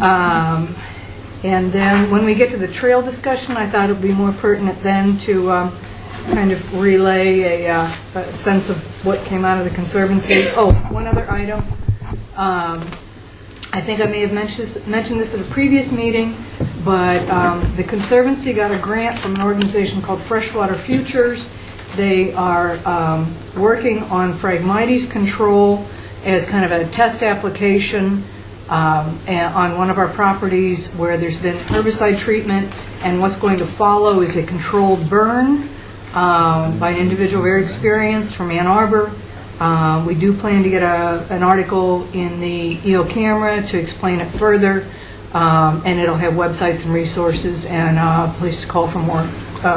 And then when we get to the trail discussion, I thought it would be more pertinent then to kind of relay a sense of what came out of the Conservancy. Oh, one other item. I think I may have mentioned this at a previous meeting, but the Conservancy got a grant from an organization called Freshwater Futures. They are working on Phragmites control as kind of a test application on one of our properties where there's been herbicide treatment, and what's going to follow is a controlled burn by an individual very experienced from Ann Arbor. We do plan to get an article in the EO Camera to explain it further, and it'll have websites and resources and please call for more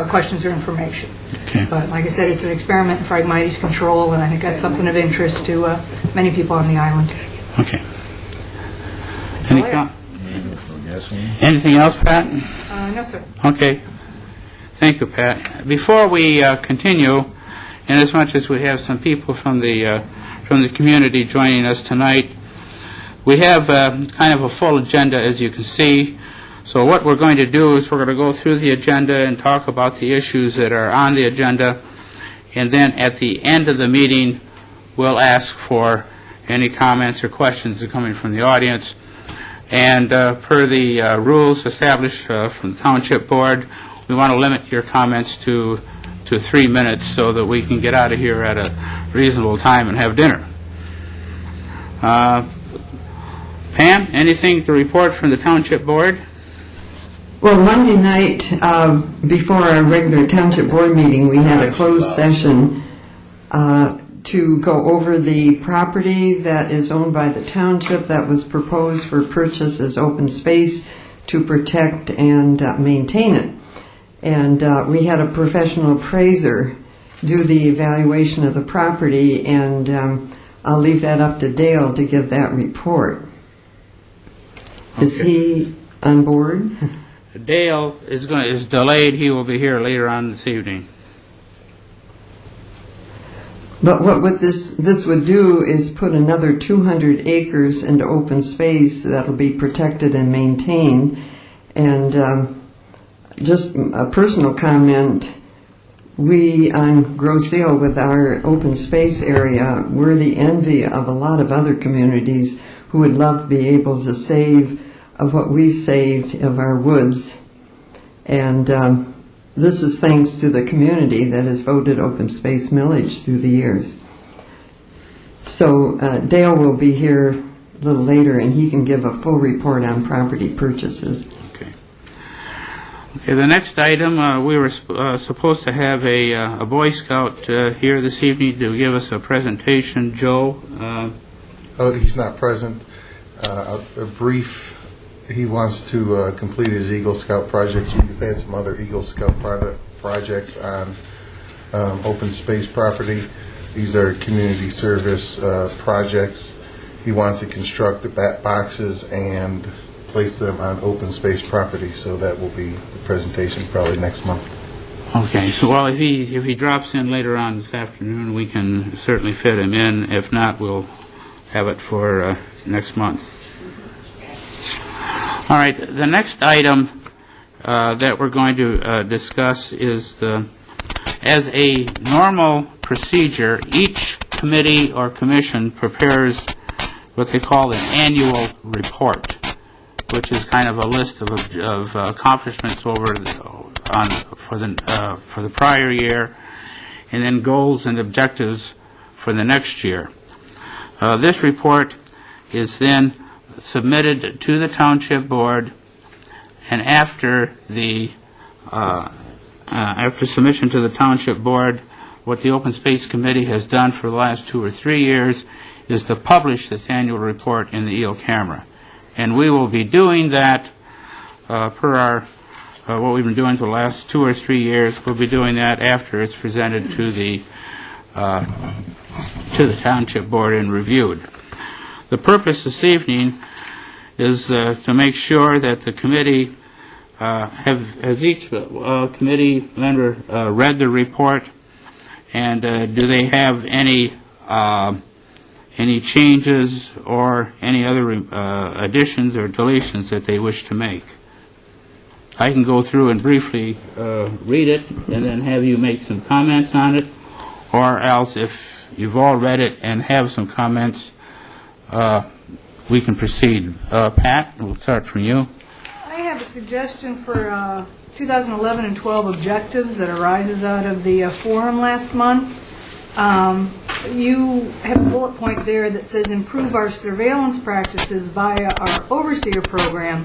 questions or information. Okay. But like I said, it's an experiment in Phragmites control, and I think that's something of interest to many people on the island. Okay. Anything else, Pat? No, sir. Okay. Thank you, Pat. Before we continue, and as much as we have some people from the community joining us tonight, we have kind of a full agenda, as you can see. So what we're going to do is we're going to go through the agenda and talk about the issues that are on the agenda, and then at the end of the meeting, we'll ask for any comments or questions that are coming from the audience. And per the rules established from the Township Board, we want to limit your comments to 3 minutes so that we can get out of here at a reasonable time and have dinner. Pam, anything to report from the Township Board? Well, Monday night, before our regular Township Board meeting, we had a closed session to go over the property that is owned by the township that was proposed for purchase as open space to protect and maintain it. And we had a professional appraiser do the evaluation of the property, and I'll leave that up to Dale to give that report. Okay. Is he on board? Dale is delayed. He will be here later on this evening. But what this would do is put another 200 acres into open space that'll be protected and maintained. And just a personal comment, we on Grosse Ile with our open space area, we're the envy of a lot of other communities who would love to be able to save of what we've saved of our woods. And this is thanks to the community that has voted open space millage through the years. So Dale will be here a little later, and he can give a full report on property purchases. Okay. Okay. The next item, we were supposed to have a Boy Scout here this evening to give us a presentation. Joe. Oh, he's not present. A brief. He wants to complete his Eagle Scout projects. We've had some other Eagle Scout projects on open space property. These are community service projects. He wants to construct the bat boxes and place them on open space property. So that will be the presentation probably next month. Okay. So well, if he drops in later on this afternoon, we can certainly fit him in. If not, we'll have it for next month. All right, the next item that we're going to discuss is as a normal procedure, each committee or commission prepares what they call an annual report, which is kind of a list of accomplishments for the prior year, and then goals and objectives for the next year. This report is then submitted to the Township Board, and after submission to the Township Board, what the Open Space Committee has done for the last 2 or 3 years is to publish this annual report in the EO Camera. And we will be doing that per our what we've been doing for the last 2 or 3 years. We'll be doing that after it's presented to the Township Board and reviewed. The purpose this evening is to make sure that the committee has each committee member read the report, and do they have any any changes or any other additions or deletions that they wish to make. I can go through and briefly read it and then have you make some comments on it, or else if you've all read it and have some comments, we can proceed. Pat, we'll start from you. I have a suggestion for 2011 and 12 objectives that arises out of the forum last month. You have a bullet point there that says improve our surveillance practices via our overseer program.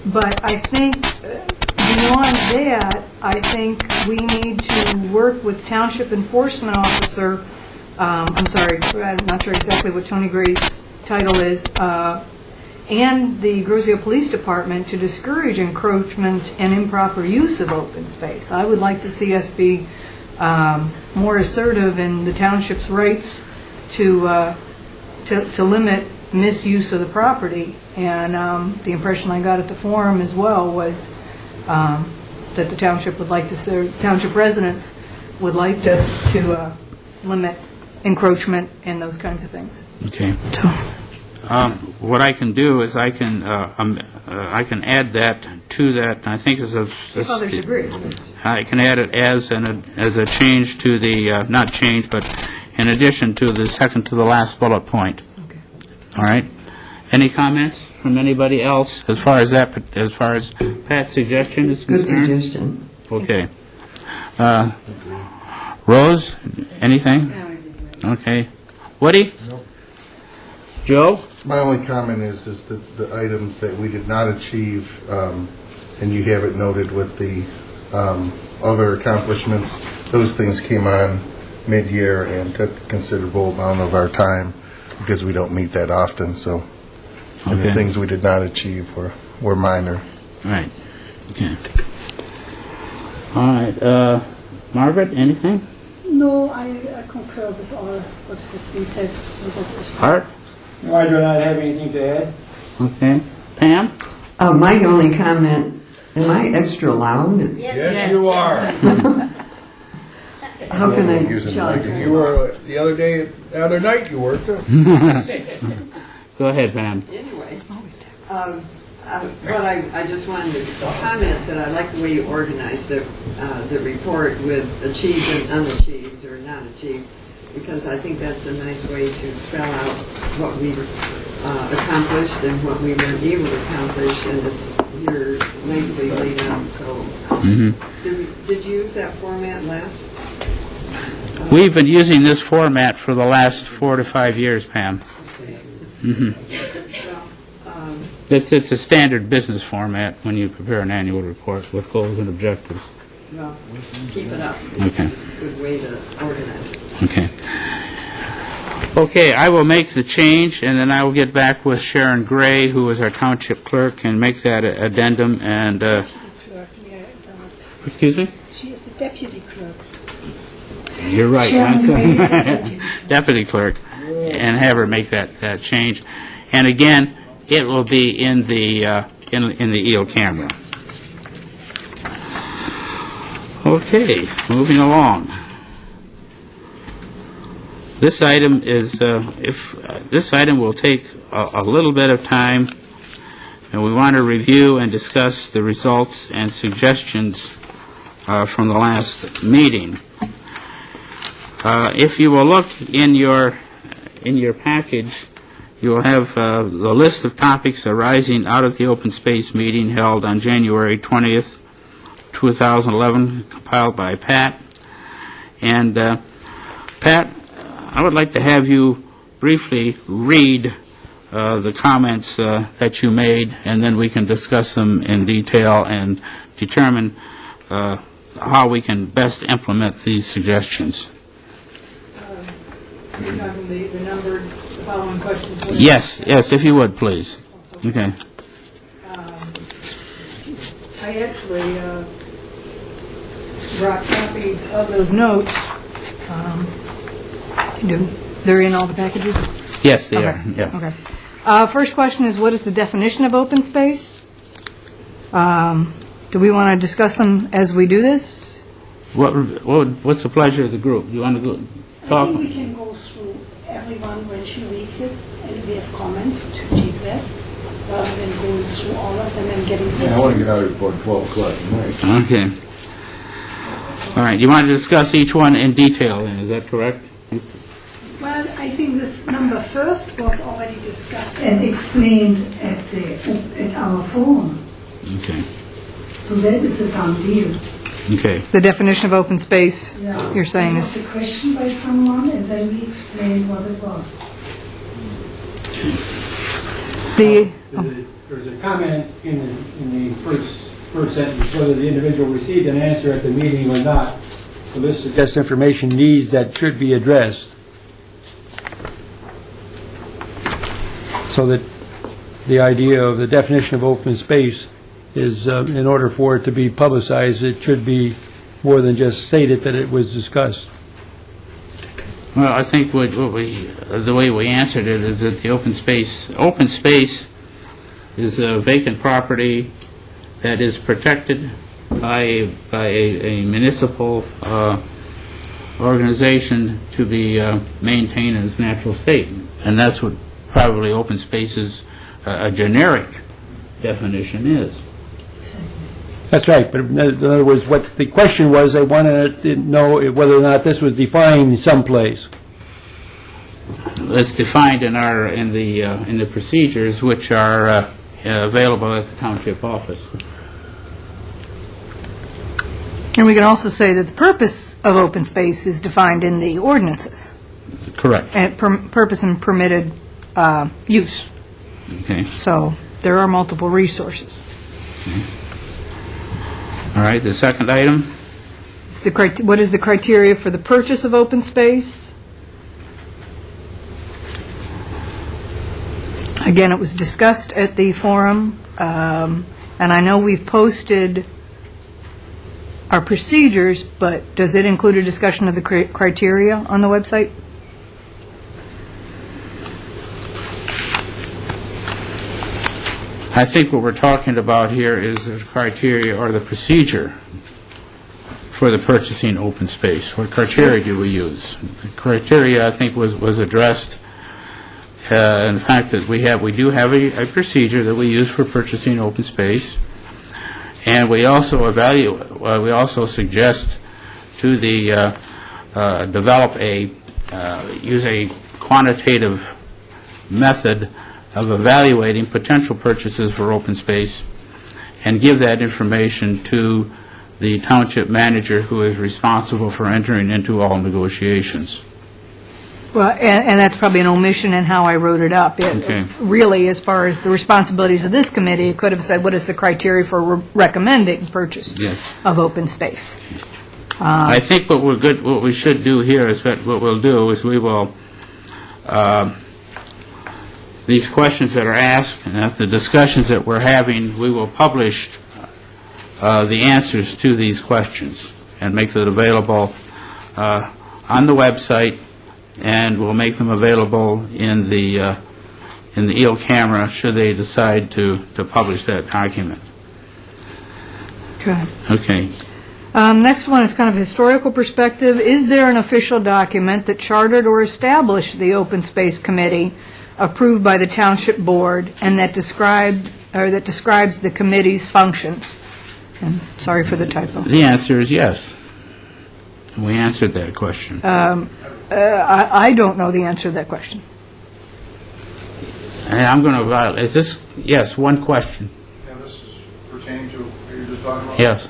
But I think beyond that, I think we need to work with Township Enforcement Officer, I'm sorry, I'm not sure exactly what Tony Gray's title is, and the Grosio Police Department to discourage encroachment and improper use of open space. I would like to see us be more assertive in the township's rights to limit misuse of the property. And the impression I got at the forum as well was that the township would like to, township residents would like us to limit encroachment and those kinds of things. Okay. So. What I can do is I can add that to that. I think If others agree. I can add it as a change to the not change, but in addition to the second to the last bullet point. Okay. All right. Any comments from anybody else as far as Pat's suggestion is Good concerned? suggestion. Okay. Rose, anything? Okay. Woody? Nope. Joe? My only comment is that the items that we did not achieve, and you have it noted with the other accomplishments, those things came on mid-year and took a considerable amount of our time because we don't meet that often, so. And the Okay. things we did not achieve were minor. Right. Okay. All right. Margaret, anything? No, I concur with all what has been said. Art? No, I do not have anything to add. Okay. Pam? My only comment, am I extra loud? Yes, you are. How can I Using tell the you? You were the other night you were too. Go ahead, Pam. Anyway, but I just wanted to comment that I like the way you organized the report with achieved and unachieved or not achieved, because I think that's a nice way to spell out what we accomplished and what we weren't able to accomplish, and it's here nicely laid out. So, did you use that format last? We've been using this format for the last 4 to 5 years, Pam. Well, It's a standard business format when you prepare an annual report with goals and objectives. well, keep it up. Okay. It's a good way to organize it. Okay. Okay, I will make the change, and then I will get back with Sharon Gray, who is our township clerk, and make that addendum. And Clerk, yeah, excuse me. she is the deputy clerk. You're right. Sharon Gray is the deputy. Deputy clerk, and have her make that change. And again, it will be in the EEL camera. Okay, moving along. This item is this item will take a little bit of time, and we want to review and discuss the results and suggestions from the last meeting. If you will look in your package, you will have the list of topics arising out of the open space meeting held on January 20th, 2011, compiled by Pat. And Pat, I would like to have you briefly read the comments that you made, and then we can discuss them in detail and determine how we can best implement these suggestions. You're talking the numbered, the following questions? Yes, if you would, please. Okay. I actually brought copies of those notes. They're in all the packages? Yes, they are. Okay. Yeah. Okay. First question is, what is the definition of open space? Do we want to discuss them as we do this? What's the pleasure of the group? You want to go I talk? think we can go through everyone when she reads it, and we have comments to take that, rather than going through all of them and getting. I want to get out of here before 12 o'clock tonight. Okay. All right, you want to discuss each one in detail, then, is that correct? Well, I think this number first was already discussed and explained at our forum. Okay. So that is a done deal. Okay. The definition of open space, Yeah. you're saying There is... was a question by someone, and then we explained what it was. There's a comment in the first sentence, whether the individual received an answer at the meeting or not. So this suggests information needs that should be addressed. So that the idea of the definition of open space is, in order for it to be publicized, it should be more than just stated that it was discussed. Well, I think the way we answered it is that the open space is a vacant property that is protected by a municipal organization to be maintained in its natural state. And that's what probably open space's a generic definition is. That's right, but in other words, what the question was, they wanted to know whether or not this was defined someplace. It's defined in the procedures which are available at the township office. And we can also say that the purpose of open space is defined in the ordinances, Correct. and purpose and permitted use. Okay. So there are multiple resources. All right, the second item? What is the criteria for the purchase of open space? Again, it was discussed at the forum, and I know we've posted our procedures, but does it include a discussion of the criteria on the website? I think what we're talking about here is the criteria or the procedure for the purchasing open space. What criteria do we use? The criteria, I think, was addressed in the fact that we do have a procedure that we use for purchasing open space, and we also we also suggest to the use a quantitative method of evaluating potential purchases for open space and give that information to the township manager who is responsible for entering into all negotiations. Well, and that's probably an omission in how I wrote it up. Okay. Really, as far as the responsibilities of this committee, it could have said, what is the criteria for recommending purchase Yes. of open space? I think what we should do here is what we'll do is we will these questions that are asked and at the discussions that we're having, we will publish the answers to these questions and make it available on the website, and we'll make them available in the EEL camera should they decide to publish that document. Okay. Okay. Next one is kind of a historical perspective. Is there an official document that chartered or established the Open Space Committee approved by the Township Board and that describes the committee's functions? And sorry for the typo. The answer is yes. We answered that question. I don't know the answer to that question. And I'm going to violate. Is this? Yes, one question. And this is pertaining to what you're just talking about? Yes.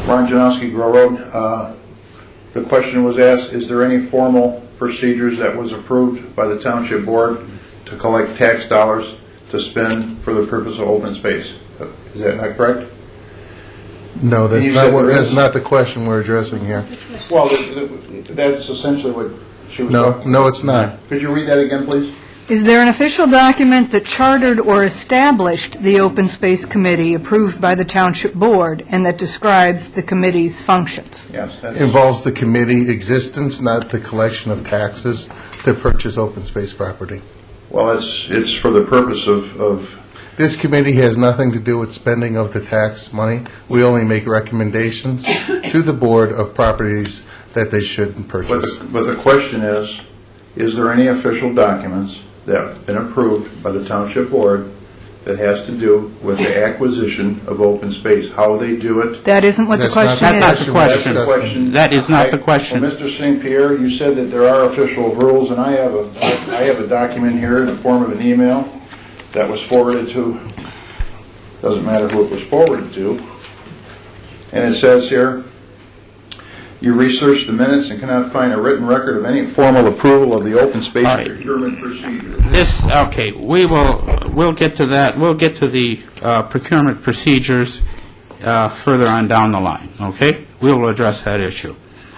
Ron Janowski, Grow Road. The question was asked, is there any formal procedures that was approved by the Township Board to collect tax dollars to spend for the purpose of open space? Is that not correct? No, And you said there that's is. not the question we're addressing here. Well, that's essentially what she was talking about. No, it's not. Could you read that again, please? Is there an official document that chartered or established the Open Space Committee approved by the Township Board and that describes the committee's functions? Yes. That's, Involves the committee existence, not the collection of taxes to purchase open space property. well, it's for the purpose of This committee has nothing to do with spending of the tax money. We only make recommendations to the board of properties that they shouldn't purchase. But the question is there any official documents that have been approved by the township board that has to do with the acquisition of open space, how they do it? That isn't what the That's not question That's is. not the question. That's the question. That is not the question. Well, Mr. St. Pierre, you said that there are official rules, and I have a document here in the form of an email that was forwarded to, doesn't matter who it was forwarded to, and it says here, you researched the minutes and cannot find a written record of any formal approval of the open space All right. procurement procedure. Okay, we'll get to that. We'll get to the procurement procedures further on down the line, okay? We will address that issue.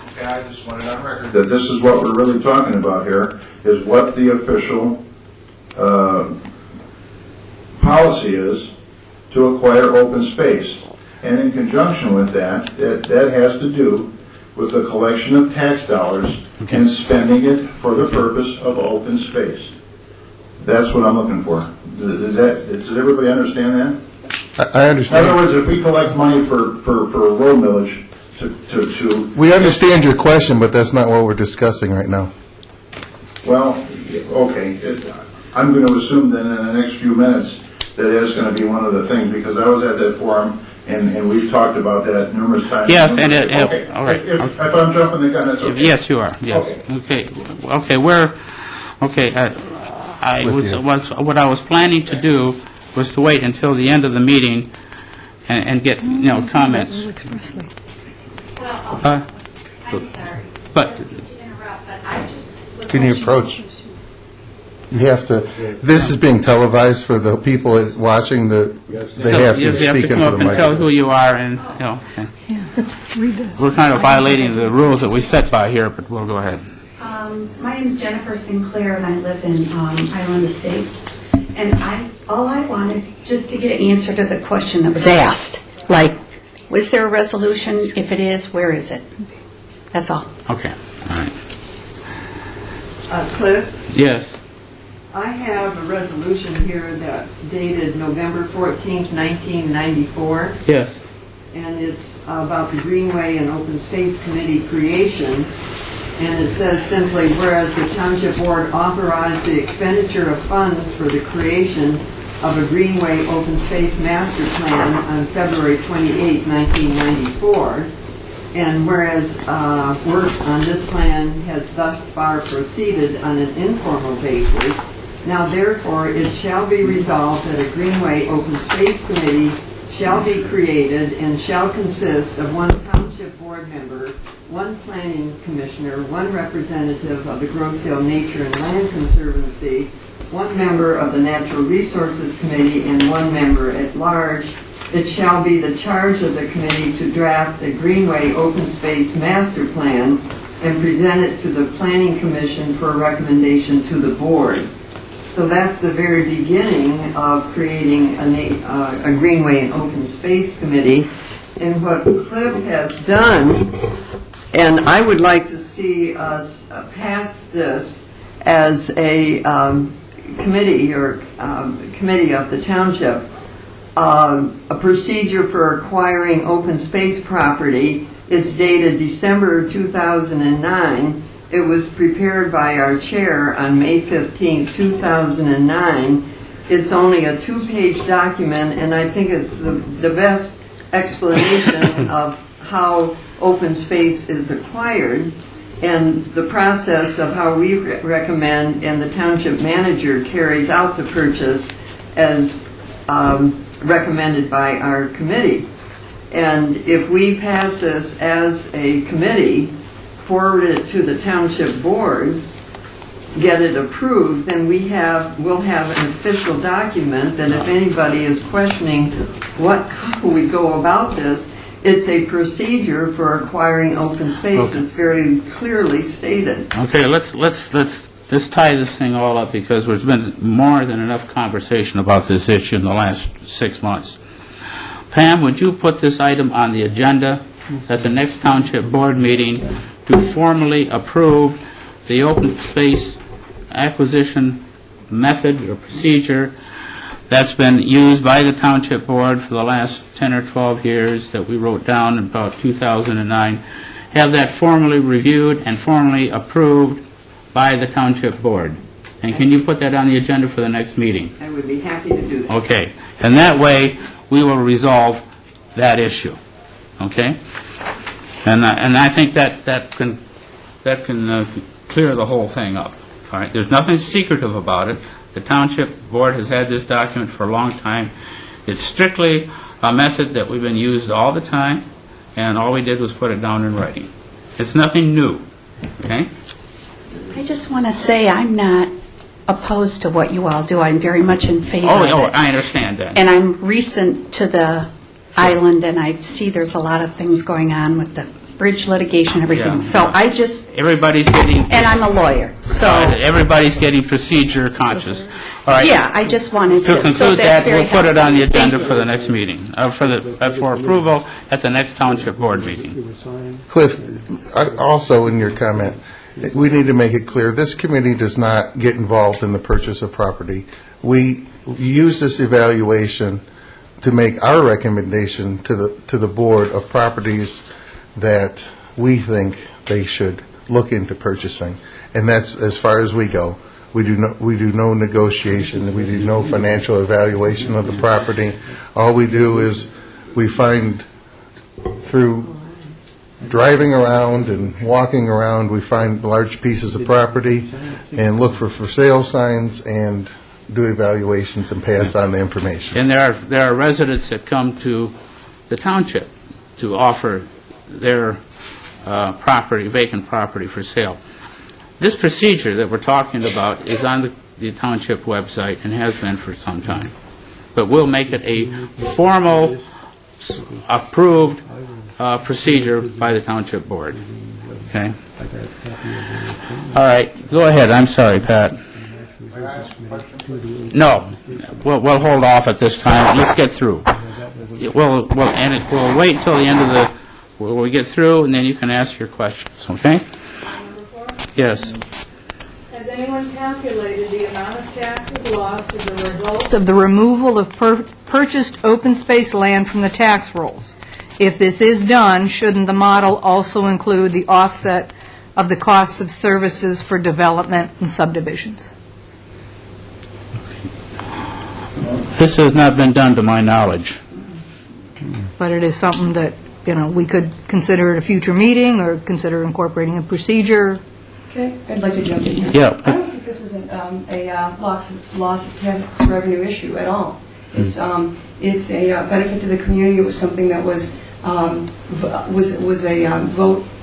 Okay, I just wanted on record that this is what we're really talking about here, is what the official policy is to acquire open space. And in conjunction with that, that has to do with the collection of tax dollars and spending it for the purpose of open space. That's what I'm looking for. Does everybody understand that? I In understand. other words, if we collect money for a road millage to We understand your question, but that's not what we're discussing right now. well, okay, I'm going to assume then in the next few minutes that is going to be one of the things, because I was at that forum, and we've talked about that numerous times. Yes, and Okay, all right. If I'm jumping the gun, that's okay. Yes, you are, yes. Okay, what I was planning to do was to wait until the end of the meeting and get, comments. Well, I'm sorry. But- I didn't mean to interrupt, but I just was Can you watching- approach? You have to, this is being televised for the people watching, they have to You speak come into up the and tell who microphone. you are, and, we're kind of violating the rules that we set by here, but we'll go ahead. My name is Jennifer Sinclair, and I live in Island Estates. And all I want is just to get an answer to the question that was asked. Like, was there a resolution? If it is, where is it? That's all. Okay, all right. Cliff, Yes, I have a resolution here that's dated November 14th, 1994, yes. and it's about the Greenway and Open Space Committee creation. And it says simply, whereas the Township Board authorized the expenditure of funds for the creation of a Greenway Open Space Master Plan on February 28, 1994, and whereas work on this plan has thus far proceeded on an informal basis, now therefore it shall be resolved that a Greenway Open Space Committee shall be created and shall consist of one Township Board member, one Planning Commissioner, one representative of the Grosse Ile Nature and Land Conservancy, one member of the Natural Resources Committee, and one member at large. It shall be the charge of the committee to draft a Greenway Open Space Master Plan and present it to the Planning Commission for a recommendation to the board. So that's the very beginning of creating a Greenway and Open Space Committee. And what Cliff has done, and I would like to see us pass this as a committee or committee of the township, a procedure for acquiring open space property. It's dated December 2009. It was prepared by our chair on May 15, 2009. It's only a 2-page document, and I think it's the best explanation of how open space is acquired and the process of how we recommend and the township manager carries out the purchase as recommended by our committee. And if we pass this as a committee, forward it to the township board, get it approved, then we'll have an official document that if anybody is questioning how we go about this, it's a procedure for acquiring open space. Okay. It's very clearly stated. Okay, let's tie this thing all up, because there's been more than enough conversation about this issue in the last 6 months. Pam, would you put this item on the agenda at the next township board meeting to formally approve the open space acquisition method or procedure that's been used by the Township Board for the last 10 or 12 years that we wrote down in about 2009, have that formally reviewed and formally approved by the Township Board. And can you put that on the agenda for the next meeting? I would be happy to do that. Okay. And that way, we will resolve that issue. Okay? And I think that can clear the whole thing up. All right? There's nothing secretive about it. The Township Board has had this document for a long time. It's strictly a method that we've been used all the time, and all we did was put it down in writing. It's nothing new. Okay? I just want to say I'm not opposed to what you all do. I'm very much in favor of it. I understand that. And I'm recent to the island, and I see there's a lot of things going on with the bridge litigation and everything. Yeah. So I just, Everybody's getting... and I'm a lawyer, so... Everybody's getting procedure conscious. All right. Yeah, I just wanted To to... conclude that, we'll put it on the agenda for the Thank next meeting, for approval at the next Township Board meeting. Cliff, also in your comment, we need to make it clear, this committee does not get involved in the purchase of property. We use this evaluation to make our recommendation to the board of properties that we think they should look into purchasing. And that's as far as we go. We do no negotiation, we do no financial evaluation of the property. All we do is we find through driving around and walking around, we find large pieces of property and look for sale signs and do evaluations and pass on the information. And there are residents that come to the township to offer their property, vacant property for sale. This procedure that we're talking about is on the township website and has been for some time. But we'll make it a formal, approved procedure by the township board. Okay? All right. Go ahead. I'm sorry, Pat. No. We'll hold off at this time. Let's get through. We'll wait until the end of the... We'll get through, and then you can ask your questions. Okay? Yes. Has anyone calculated the amount of taxes lost as a result of the removal of purchased open space land from the tax rolls? If this is done, shouldn't the model also include the offset of the costs of services for development and subdivisions? This has not been done to my knowledge. But it is something that, we could consider at a future meeting or consider incorporating a procedure. Okay, I'd like to jump in here. Yeah. I don't think this is a loss of tax revenue issue at all. It's a benefit to the community. It was something that was a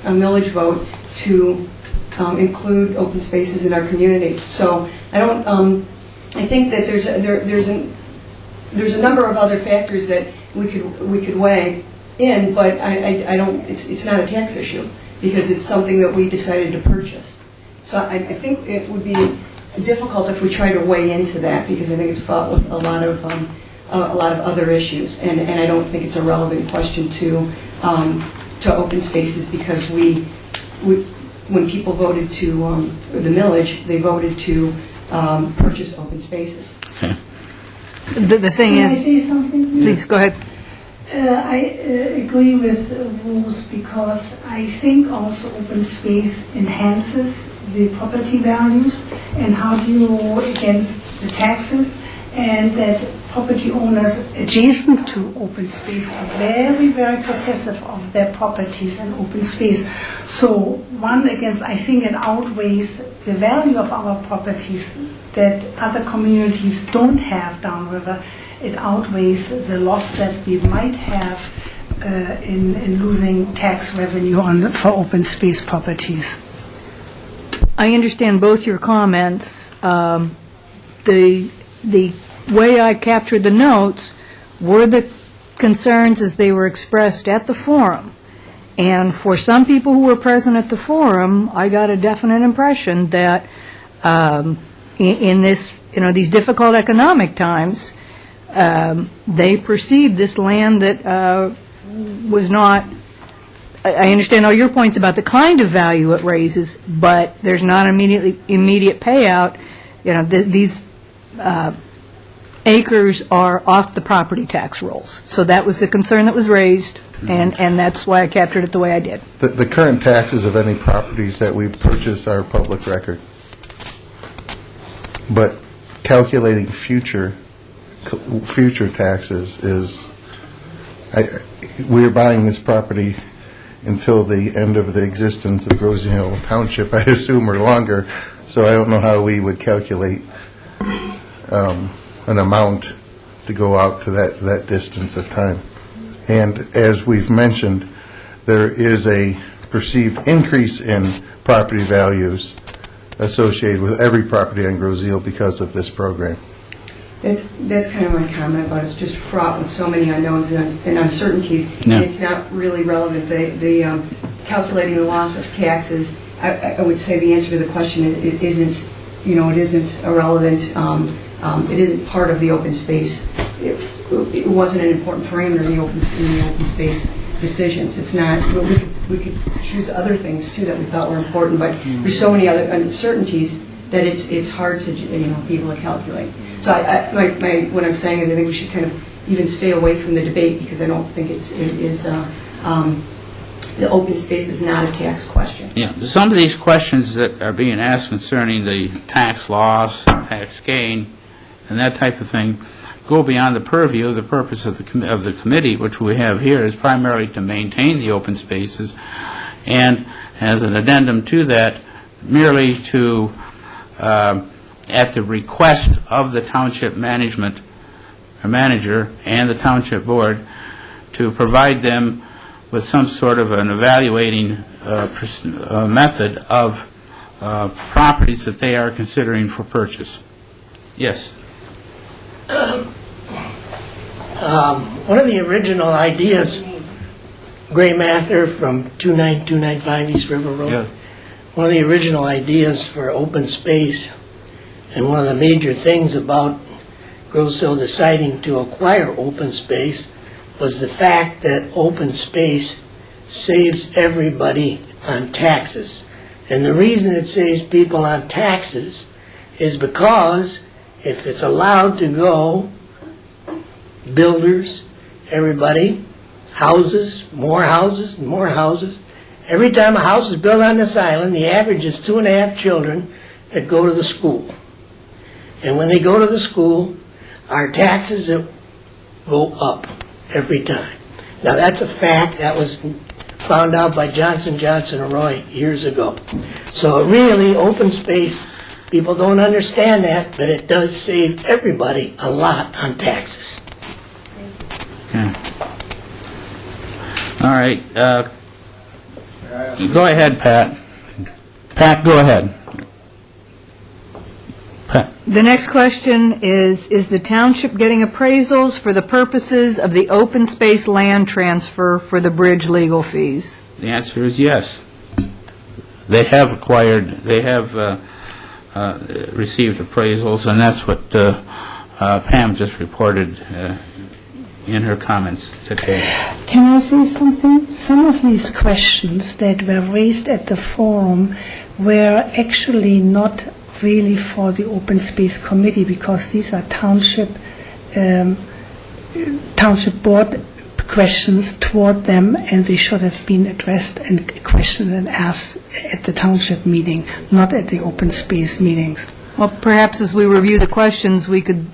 millage vote to include open spaces in our community. So I think that there's a number of other factors that we could weigh in, but I don't. It's not a tax issue because it's something that we decided to purchase. So I think it would be difficult if we try to weigh into that because I think it's fraught with a lot of other issues, and I don't think it's a relevant question to open spaces because when people voted to the millage, they voted to purchase open spaces. Okay. The thing Can I is, say something? please go ahead. I agree with Bruce because I think also open space enhances the property values and how do you go against the taxes, and that property owners adjacent to open space are very, very possessive of their properties and open space. So I think it outweighs the value of our properties that other communities don't have downriver. It outweighs the loss that we might have in losing tax revenue for open space properties. I understand both your comments. The way I captured the notes were the concerns as they were expressed at the forum. And for some people who were present at the forum, I got a definite impression that in this, these difficult economic times, they perceived this land that was not. I understand all your points about the kind of value it raises, but there's not immediate payout. These acres are off the property tax rolls. So that was the concern that was raised, and that's why I captured it the way I did. The current taxes of any properties that we purchase are public record. But calculating future taxes is, we're buying this property until the end of the existence of Grosse Hill Township, I assume, or longer, so I don't know how we would calculate an amount to go out to that distance of time. And as we've mentioned, there is a perceived increase in property values associated with every property on Grosse Hill because of this program. That's kind of my comment about it's just fraught with so many unknowns and uncertainties, Yeah. and it's not really relevant. The calculating the loss of taxes, I would say the answer to the question it isn't, it isn't irrelevant. It isn't part of the open space. It wasn't an important parameter in the open space decisions. It's not. We could choose other things too that we thought were important, but there's so many other uncertainties that it's hard to be able to calculate. So what I'm saying is I think we should kind of even stay away from the debate because I don't think the open space is not a tax question. Yeah, some of these questions that are being asked concerning the tax loss, tax gain, and that type of thing go beyond the purview of the purpose of the committee, which we have here, is primarily to maintain the open spaces, and as an addendum to that, merely to, at the request of the township management, manager, and the township board, to provide them with some sort of an evaluating method of properties that they are considering for purchase. Yes. One of the original ideas, Gray Mather from 29295 East River Road, Yeah. one of the original ideas for open space, and one of the major things about Grosse Hill deciding to acquire open space was the fact that open space saves everybody on taxes. And the reason it saves people on taxes is because if it's allowed to go, builders, everybody, houses, more houses, more houses. Every time a house is built on this island, the average is 2.5 children that go to the school. And when they go to the school, our taxes go up every time. Now that's a fact that was found out by Johnson, Johnson and Roy years ago. So really, open space, people don't understand that, but it does save everybody a lot on taxes. Okay. All right. Go ahead, Pat. Pat, go ahead. Pat. The next question is the township getting appraisals for the purposes of the open space land transfer for the bridge legal fees? The answer is yes. They have received appraisals, and that's what Pam just reported in her comments today. Can I say something? Some of these questions that were raised at the forum were actually not really for the Open Space Committee, because these are township board questions toward them, and they should have been addressed and questioned and asked at the township meeting, not at the open space meetings. Well, perhaps as we review the questions, we could,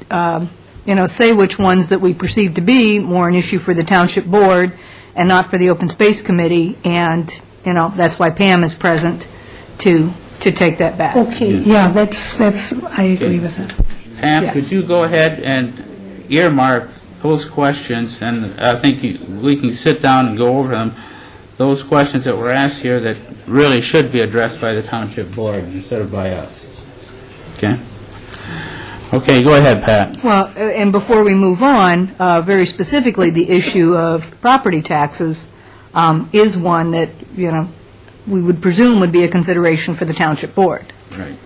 say which ones that we perceive to be more an issue for the township board and not for the Open Space Committee, and, that's why Pam is present to take that back. Okay, yeah, that's I agree with that. Pam, Yes. could you go ahead and earmark those questions, and I think we can sit down and go over them, those questions that were asked here that really should be addressed by the township board instead of by us. Okay? Okay, go ahead, Pat. Well, and before we move on, very specifically, the issue of property taxes is one that, we would presume would be a consideration for the township board. Right.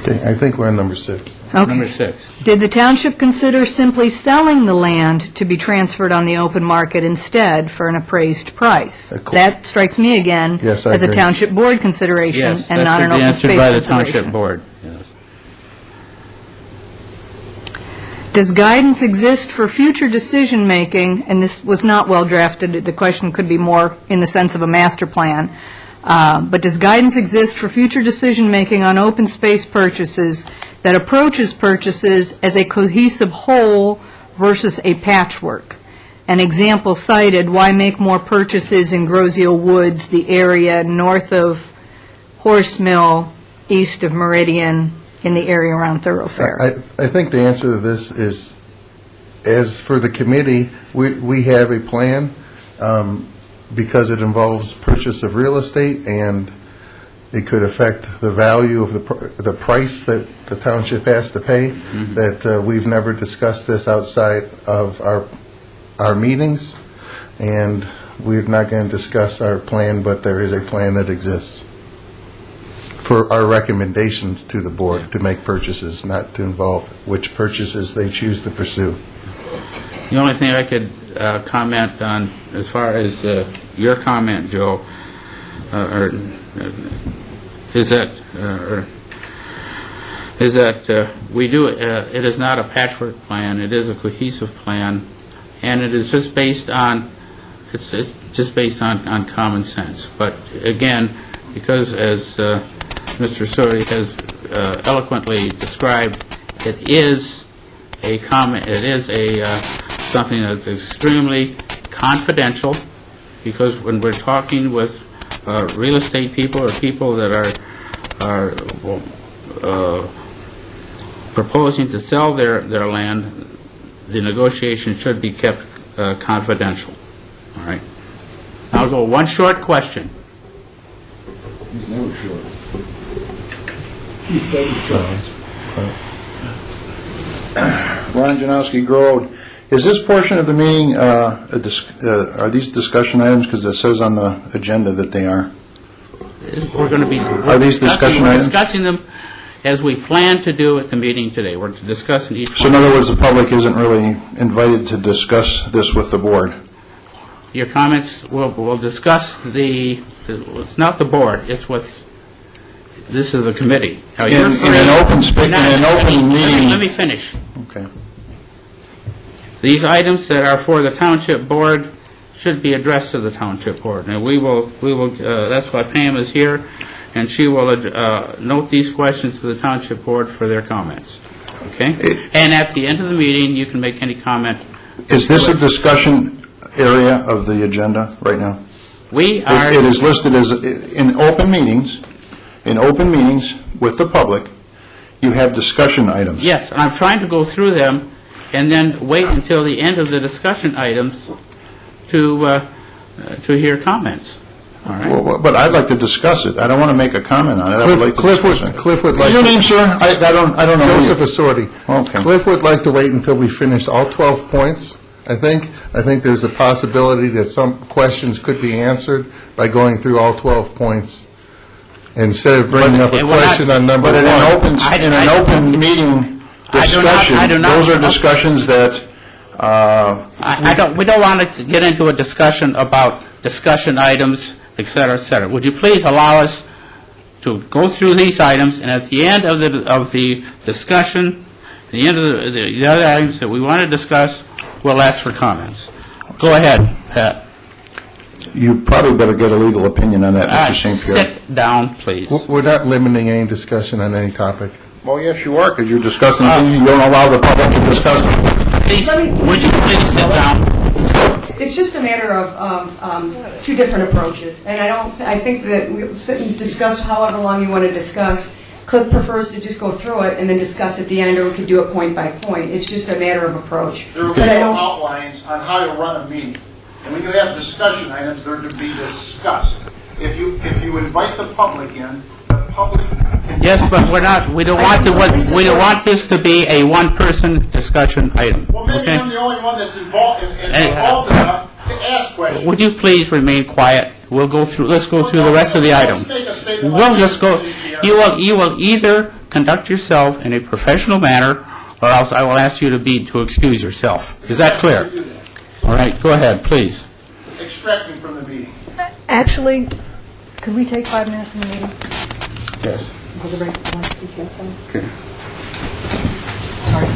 Okay, I think we're on number 6. Okay. Number 6. Did the township consider simply selling the land to be transferred on the open market instead for an appraised price? That strikes me again Yes, I as a agree. township board consideration Yes, and that not should an be open answered space by the consideration. township board. Yes. Does guidance exist for future decision-making, and this was not well-drafted, the question could be more in the sense of a master plan, but does guidance exist for future decision-making on open space purchases that approaches purchases as a cohesive whole versus a patchwork? An example cited, why make more purchases in Grosio Woods, the area north of Horse Mill, east of Meridian, in the area around Thoroughfare? I think the answer to this is, as for the committee, we have a plan because it involves purchase of real estate, and it could affect the value of the price that the township has to pay, that we've never discussed this outside of our meetings, and we're not going to discuss our plan, but there is a plan that exists for our recommendations to the board to make purchases, not to involve which purchases they choose to pursue. The only thing I could comment on, as far as your comment, Joe, is that we do. It is not a patchwork plan. It is a cohesive plan, and it is just based on on common sense. But again, because as Mr. Suri has eloquently described, it is a something that's extremely confidential, because when we're talking with real estate people or people that are proposing to sell their land, the negotiation should be kept confidential. All right. Now I'll go one short question. He's never short. Ron Janowski, Grove Road. Is this portion of the meeting, are these discussion items? Because it says on the agenda that they are. We're going to be discussing them as we plan to do at the meeting today. We're discussing each one. So in other words, the public isn't really invited to discuss this with the board? Your comments, we'll discuss it's not the board, it's this is the committee. Now, in an open meeting. Let me finish. Okay. These items that are for the township board should be addressed to the township board, and we will. That's why Pam is here, and she will note these questions to the township board for their comments. Okay. And at the end of the meeting, you can make any comment. Is this a discussion area of the agenda right now? It is listed as in open meetings. In open meetings with the public, you have discussion items. Yes, and I'm trying to go through them and then wait until the end of the discussion items to hear comments. All right. Well, but I'd like to discuss it. I don't want to make a comment on it. I would like to discuss it. Cliff would like. Your name, sir? I don't know. Joseph Assorti. Okay. Cliff would like to wait until we finish all 12 points. I think there's a possibility that some questions could be answered by going through all 12 points instead of bringing up a question on number one. But in an open meeting discussion, those are discussions that... we don't want to get into a discussion about discussion items, et cetera, et cetera. Would you please allow us to go through these items, and at the end of the discussion, at the end of the other items that we want to discuss, we'll ask for comments. Go ahead, Pat. You probably better get a legal opinion on that, Mr. St. Pierre. Sit down, please. We're not limiting any discussion on any topic. Well, yes, you are, because you're discussing things you don't allow the public to discuss. Please, would you please sit down? It's just a matter of two different approaches, and I think that we'll sit and discuss however long you want to discuss. Cliff prefers to just go through it and then discuss at the end, or we could do it point by point. It's just a matter of approach. There are no outlines on how to run a meeting. And when you have discussion items, they're to be discussed. If you invite the public in, the public can... Yes, but we don't want this to be a one-person discussion item. Well, maybe I'm the only one that's involved enough to ask questions. Would you please remain quiet? Let's go through the rest of the item. We'll just go. You will either conduct yourself in a professional manner, or else I will ask you to excuse yourself. Is that clear? All right, go ahead, please. Extracting from the meeting. Actually, could we take 5 minutes in the meeting? Yes. Okay. Okay. Sorry.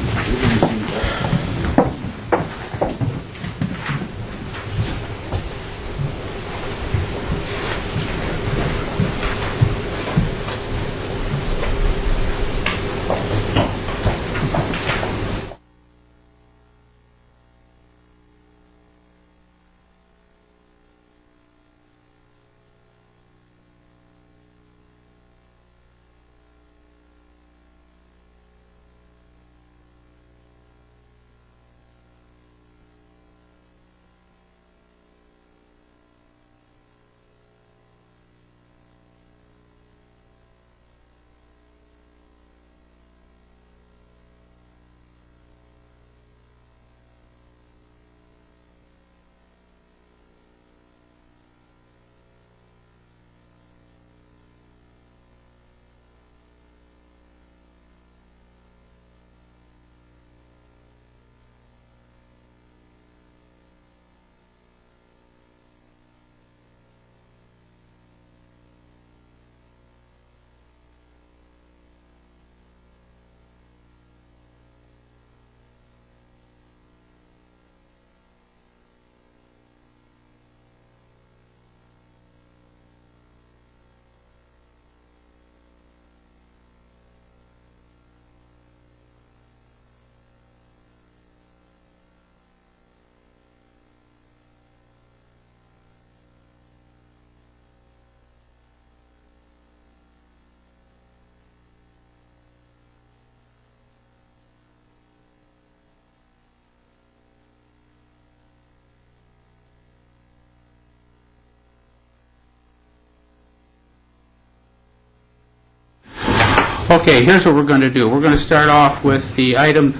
Okay, here's what we're going to do. We're going to start off with the item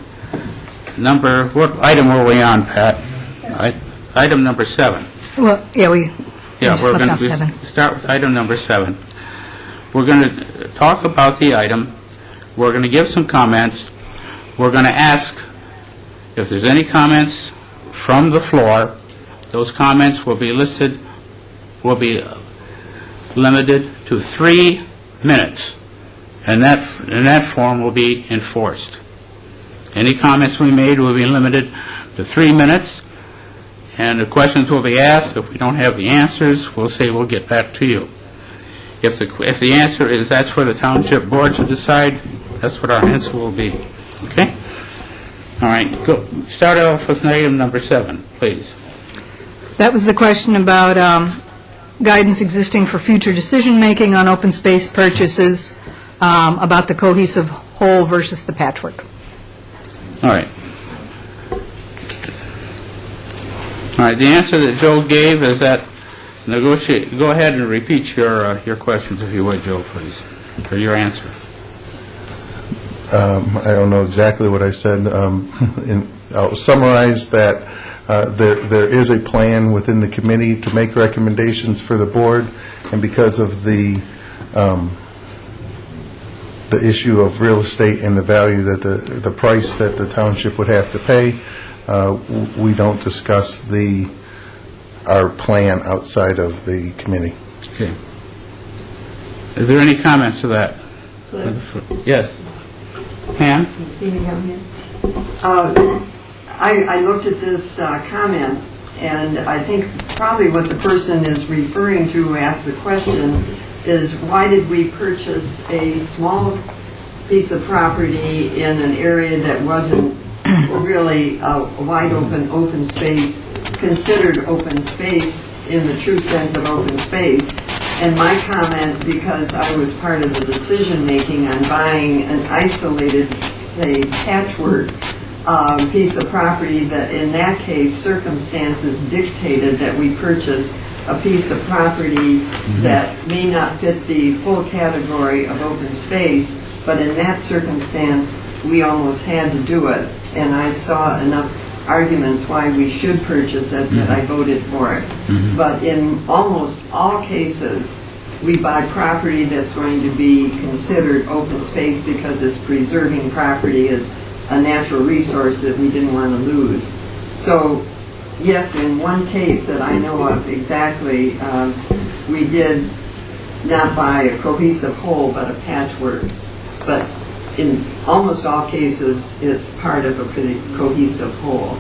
number, what item were we on, Pat? Item number 7. Well, yeah, we're We're going off to 7. start with item number 7. We're going to talk about the item. We're going to give some comments. We're going to ask if there's any comments from the floor. Those comments will be listed, will be limited to 3 minutes, and that form will be enforced. Any comments we made will be limited to 3 minutes, and the questions will be asked. If we don't have the answers, we'll say we'll get back to you. If the answer is that's for the township board to decide, that's what our answer will be. Okay? All right, go. Start off with item number 7, please. That was the question about guidance existing for future decision-making on open space purchases, about the cohesive whole versus the patchwork. All right. All right, the answer that Joe gave is that negotiate. Go ahead and repeat your questions, if you would, Joe, please, or your answer. I don't know exactly what I said. I'll summarize that there is a plan within the committee to make recommendations for the board, and because of the issue of real estate and the value that the price that the township would have to pay, we don't discuss our plan outside of the committee. Okay. Is there any comments to that? Yes. Pam? See me down here? I looked at this comment, and I think probably what the person is referring to who asked the question is, why did we purchase a small piece of property in an area that wasn't really a wide open space, considered open space in the true sense of open space? And my comment, because I was part of the decision-making on buying an isolated, say, patchwork piece of property, that in that case, circumstances dictated that we purchase a piece of property that may not fit the full category of open space, but in that circumstance, we almost had to do it. And I saw enough arguments why we should purchase it that I voted for it. But in almost all cases, we buy property that's going to be considered open space because it's preserving property as a natural resource that we didn't want to lose. So, yes, in one case that I know of exactly, we did not buy a cohesive whole, but a patchwork. But in almost all cases, it's part of a cohesive whole.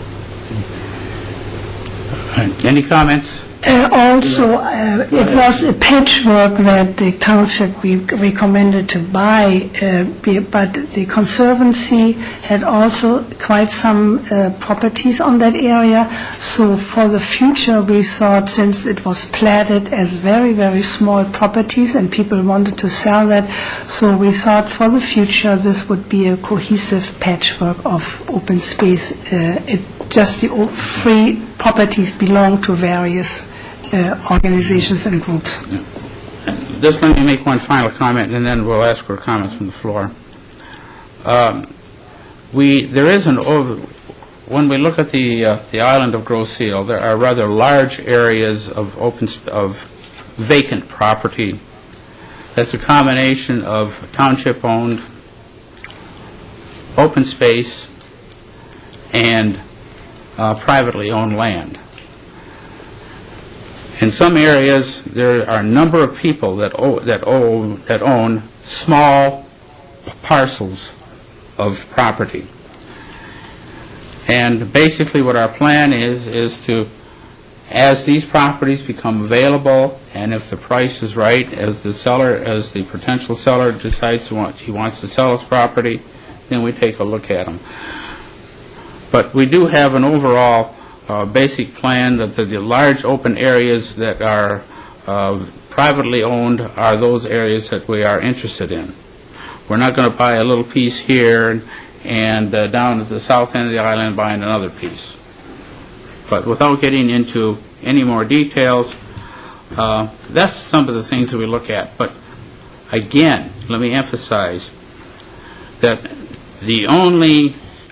Any comments? Also, it was a patchwork that the township recommended to buy, but the Conservancy had also quite some properties on that area. So for the future, we thought, since it was platted as very, very small properties and people wanted to sell that, so we thought for the future this would be a cohesive patchwork of open space. Just the free properties belong to various organizations and groups. Just let me make one final comment, and then we'll ask for comments from the floor. There is when we look at the island of Grosse Ile, there are rather large areas of vacant property. That's a combination of township-owned open space and privately owned land. In some areas, there are a number of people that own small parcels of property. And basically what our plan is to, as these properties become available, and if the price is right, as the potential seller decides he wants to sell his property, then we take a look at them. But we do have an overall basic plan that the large open areas that are privately owned are those areas that we are interested in. We're not going to buy a little piece here and down at the south end of the island buying another piece. But without getting into any more details, that's some of the things that we look at. But again, let me emphasize, that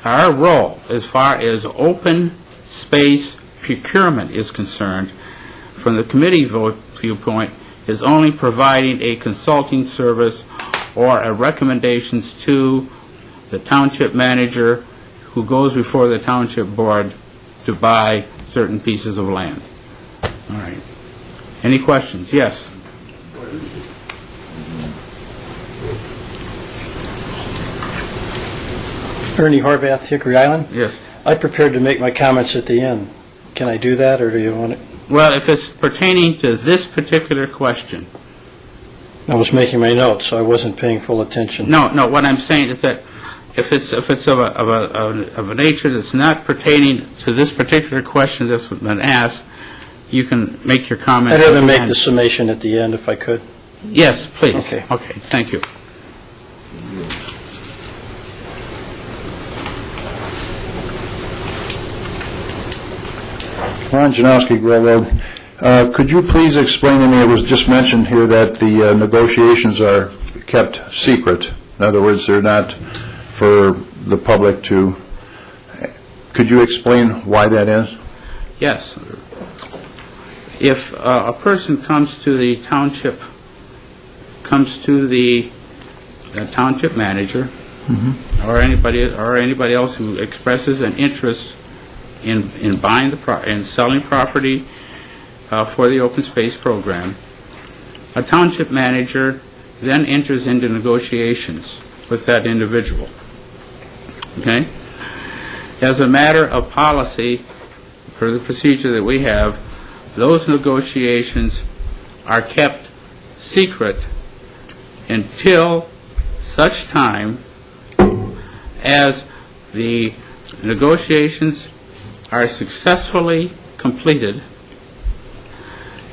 our role as far as open space procurement is concerned, from the committee viewpoint, is only providing a consulting service or a recommendations to the township manager who goes before the township board to buy certain pieces of land. All right. Any questions? Yes. Ernie Horvath, Hickory Island. Yes. I prepared to make my comments at the end. Can I do that, or do you want it? Well, if it's pertaining to this particular question. I was making my notes, so I wasn't paying full attention. No, what I'm saying is that if it's of a nature that's not pertaining to this particular question that's been asked, you can make your comment. I'd rather make the summation at the end if I could. Yes, please. Okay. Okay, thank you. Ron Janowski, Grow Road. Could you please explain to me, it was just mentioned here that the negotiations are kept secret. In other words, they're not for the public to... Could you explain why that is? Yes. If a person comes to the township manager, or anybody else who expresses an interest in buying and selling property for the open space program, a township manager then enters into negotiations with that individual. Okay? As a matter of policy, for the procedure that we have, those negotiations are kept secret until such time as the negotiations are successfully completed,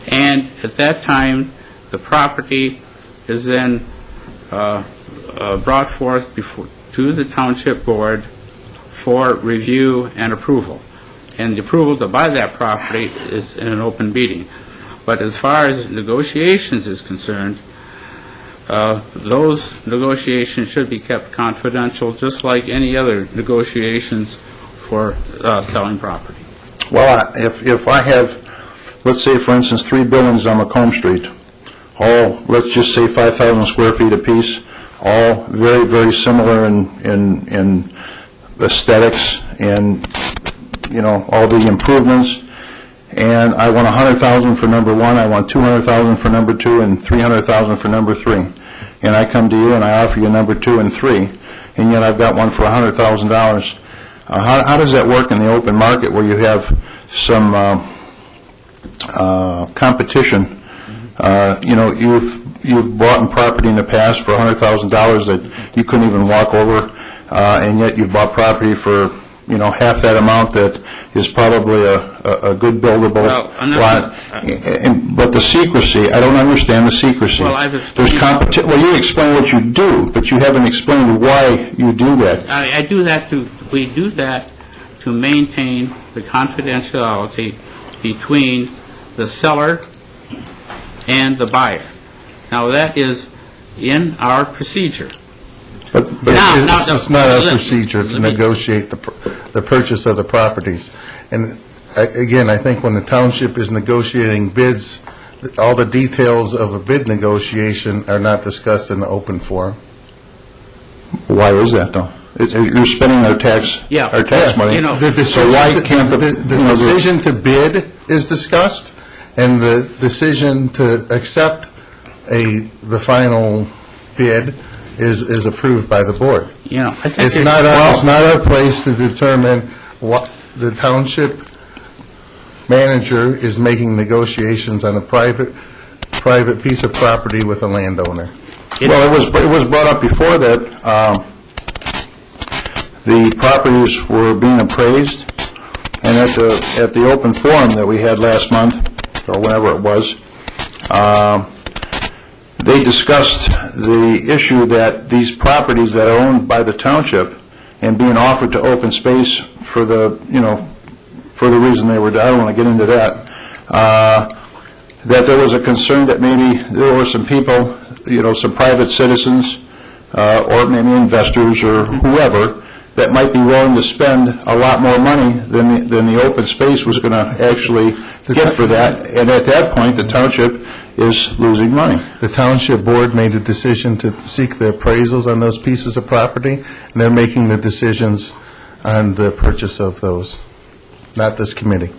and at that time the property is then brought forth to the township board for review and approval. And the approval to buy that property is in an open meeting. But as far as negotiations is concerned, those negotiations should be kept confidential, just like any other negotiations for selling property. Well, if I have, let's say, for instance, 3 buildings on Macomb Street, all, let's just say 5,000 square feet apiece, all very, very similar in aesthetics and, you know, all the improvements, and I want $100,000 for number 1, I want $200,000 for number 2, and $300,000 for number 3. And I come to you and I offer you number 2 and 3, and yet I've got one for $100,000. How does that work in the open market where you have some competition? You know, you've bought property in the past for $100,000 that you couldn't even walk over, and yet you've bought property for, you know, half that amount that is probably a good buildable lot. But the secrecy, I don't understand the secrecy. Well, There's competition. Well, you explain what you do, but you haven't explained why you do that. We do that to maintain the confidentiality between the seller and the buyer. Now, that is in our procedure. But it's not our procedure to negotiate the purchase of the properties. And again, I think when the township is negotiating bids, all the details of a bid negotiation are not discussed in the open forum. Why is that, though? You're spending our tax money. You know, so why can't the decision to bid is discussed, and the decision to accept the final bid is approved by the board. You know, I think it's not our place to determine what the township manager is making negotiations on a private piece of property with a landowner. Well, it was brought up before that the properties were being appraised, and at the open forum that we had last month, or whenever it was, they discussed the issue that these properties that are owned by the township and being offered to open space for the reason they were, I don't want to get into that, that there was a concern that maybe there were some people, some private citizens or maybe investors or whoever, that might be willing to spend a lot more money than the open space was going to actually get for that. And at that point, the township is losing money. The township board made the decision to seek the appraisals on those pieces of property, and they're making the decisions on the purchase of those, not this committee.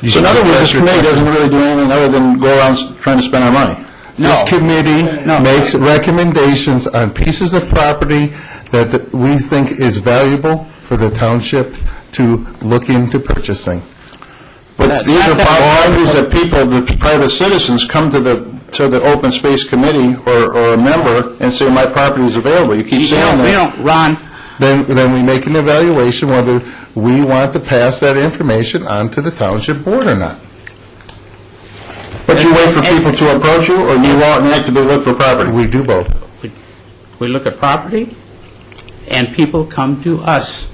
So in other words, this committee doesn't really do anything other than go around trying to spend our money. This committee makes recommendations on pieces of property that we think is valuable for the township to look into purchasing. But these are properties that people, the private citizens, come to the open space committee or a member and say, my property is available. You keep saying that. We don't, Ron. Then we make an evaluation whether we want to pass that information on to the township board or not. But you wait for people to approach you, or you want and actively look for property? We do both. We look at property, and people come to us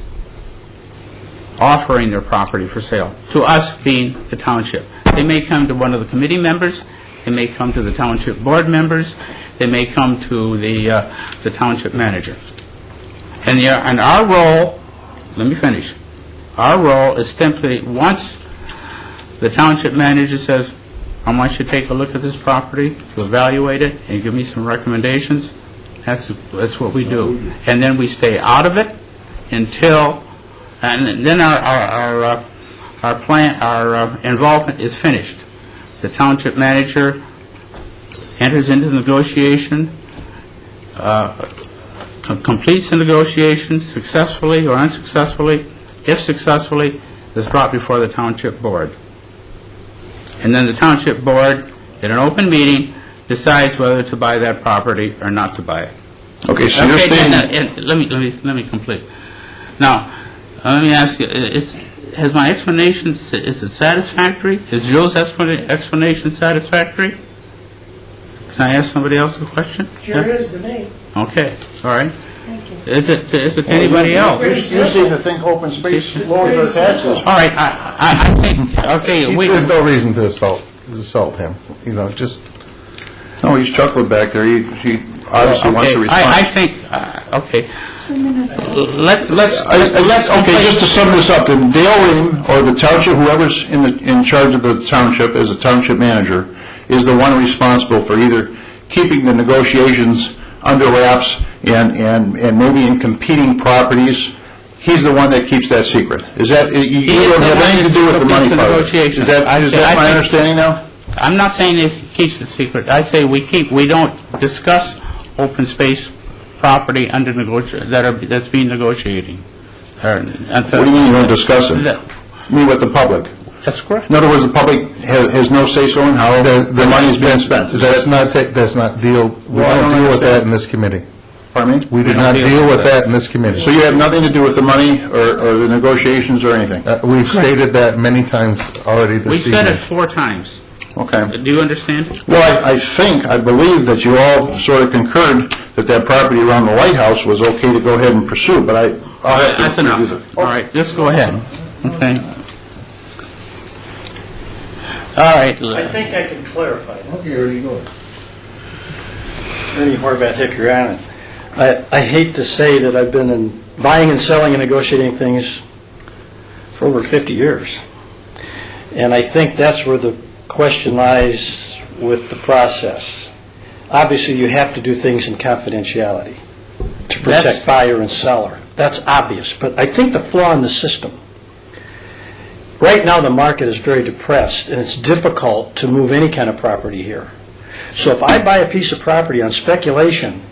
offering their property for sale, to us being the township. They may come to one of the committee members, they may come to the township board members, they may come to the township manager. And our role, let me finish, our role is simply, once the township manager says, I want you to take a look at this property, to evaluate it, and give me some recommendations, that's what we do. And then we stay out of it until, and then our involvement is finished. The township manager enters into the negotiation, completes the negotiation successfully or unsuccessfully. If successfully, is brought before the township board. And then the township board, in an open meeting, decides whether to buy that property or not to buy it. Okay, so you're saying... Let me complete. Now, let me ask you, has my explanation, is it satisfactory? Is Joe's explanation satisfactory? Can I ask somebody else a question? Sure is to me. Okay, all right. Is it to anybody else? You seem to think open space lowers our taxes. All right, I think, okay, There's no reason to assault him, just... No, he's chuckling back there. He obviously wants to respond. I think, okay. Let's Okay, just to sum this up, then Dale Ream, or the township, whoever's in charge of the township as a township manager, is the one responsible for either keeping the negotiations under wraps and maybe in competing properties. He's the one that keeps that secret. Is that, you don't have anything to do with the money part? Is that my understanding now? I'm not saying that he keeps it secret. I say we don't discuss open space property under that's being negotiating. What do you mean you don't discuss it? You mean with the public? That's correct. In other words, the public has no say-so in how the money is being spent. We don't deal with that in this committee. Pardon me? We do not deal with that in this committee. So you have nothing to do with the money or the negotiations or anything? We've stated that many times already this evening. We've said it 4 times. Okay. Do you understand? Well, I believe that you all sort of concurred that property around the lighthouse was okay to go ahead and pursue, but I'll have to... That's enough. All right, just go ahead. Okay. All right. I think I can clarify. Okay, where are you going? Ernie Horvath, Hickory Island. I hate to say that I've been in buying and selling and negotiating things for over 50 years. And I think that's where the question lies with the process. Obviously, you have to do things in confidentiality to protect buyer and seller. That's obvious. But I think the flaw in the system, right now the market is very depressed, and it's difficult to move any kind of property here. So if I buy a piece of property on speculation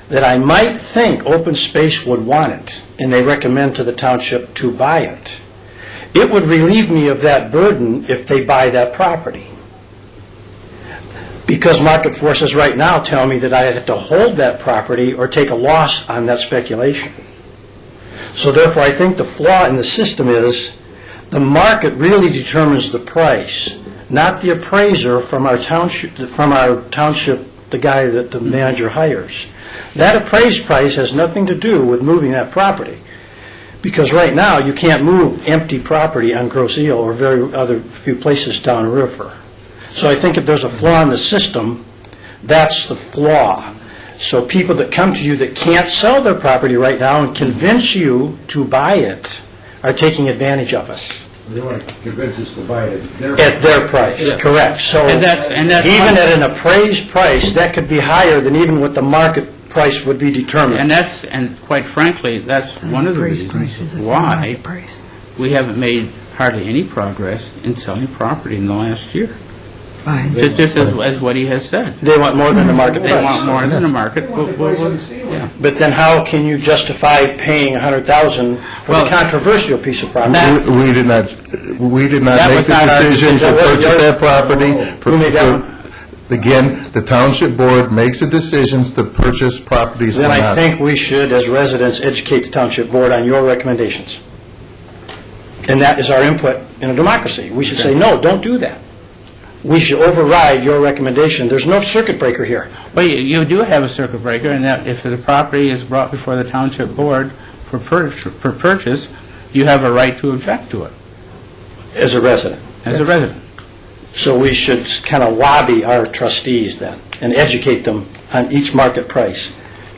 that I might think open space would want it, and they recommend to the township to buy it, it would relieve me of that burden if they buy that property. Because market forces right now tell me that I have to hold that property or take a loss on that speculation. So therefore, I think the flaw in the system is the market really determines the price, not the appraiser from our township, the guy that the manager hires. That appraised price has nothing to do with moving that property. Because right now, you can't move empty property on Grosse Ile or very other few places down river. So I think if there's a flaw in the system, that's the flaw. So people that come to you that can't sell their property right now and convince you to buy it are taking advantage of us. They want to convince us to buy it At their price, correct. So And that's even one- at an appraised price, that could be higher than even what the market price would be determined. And quite frankly, that's one of the reasons why we haven't made hardly any progress in selling property in the last year. Just as what he has said. They want more than the market They price. want more than the market. Yeah. But then how can you justify paying $100,000 for Well, the controversial piece of property? that- We did not That make was the not our decision to decision. purchase that property. Who made that one? Again, the township board makes the decisions to purchase properties or Then I not. think we should, as residents, educate the township board on your recommendations. And that is our input in a democracy. We should say, no, don't do that. We should override your recommendation. There's no circuit breaker here. Well, you do have a circuit breaker, in that if the property is brought before the township board for purchase, you have a right to object to it As a resident. as a resident. So we should kind of lobby our trustees then and educate them on each market price,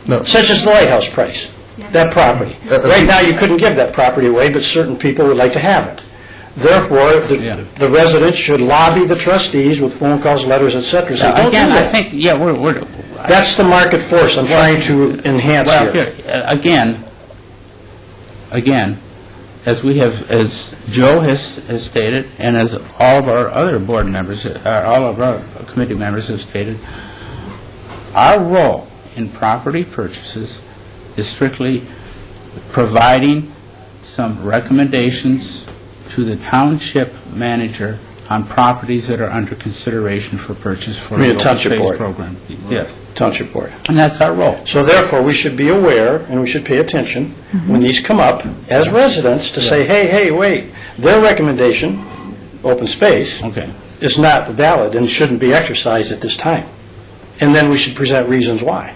No. such as the lighthouse price, that property. Right now, you couldn't give that property away, but certain people would like to have it. Therefore, the residents should lobby the trustees with phone calls, letters, et cetera. Say, don't do Again, I that. think, we're... That's the market force I'm trying to enhance Well, here. again, as Joe has stated, and as all of our other board members, all of our committee members have stated, our role in property purchases is strictly providing some recommendations to the township manager on properties that are under consideration for purchase for You mean the the open township space board? program. Yes, Township board. and that's our role. So therefore, we should be aware, and we should pay attention when these come up as residents to say, hey, wait, their recommendation, open space, Okay. is not valid and shouldn't be exercised at this time. And then we should present reasons why.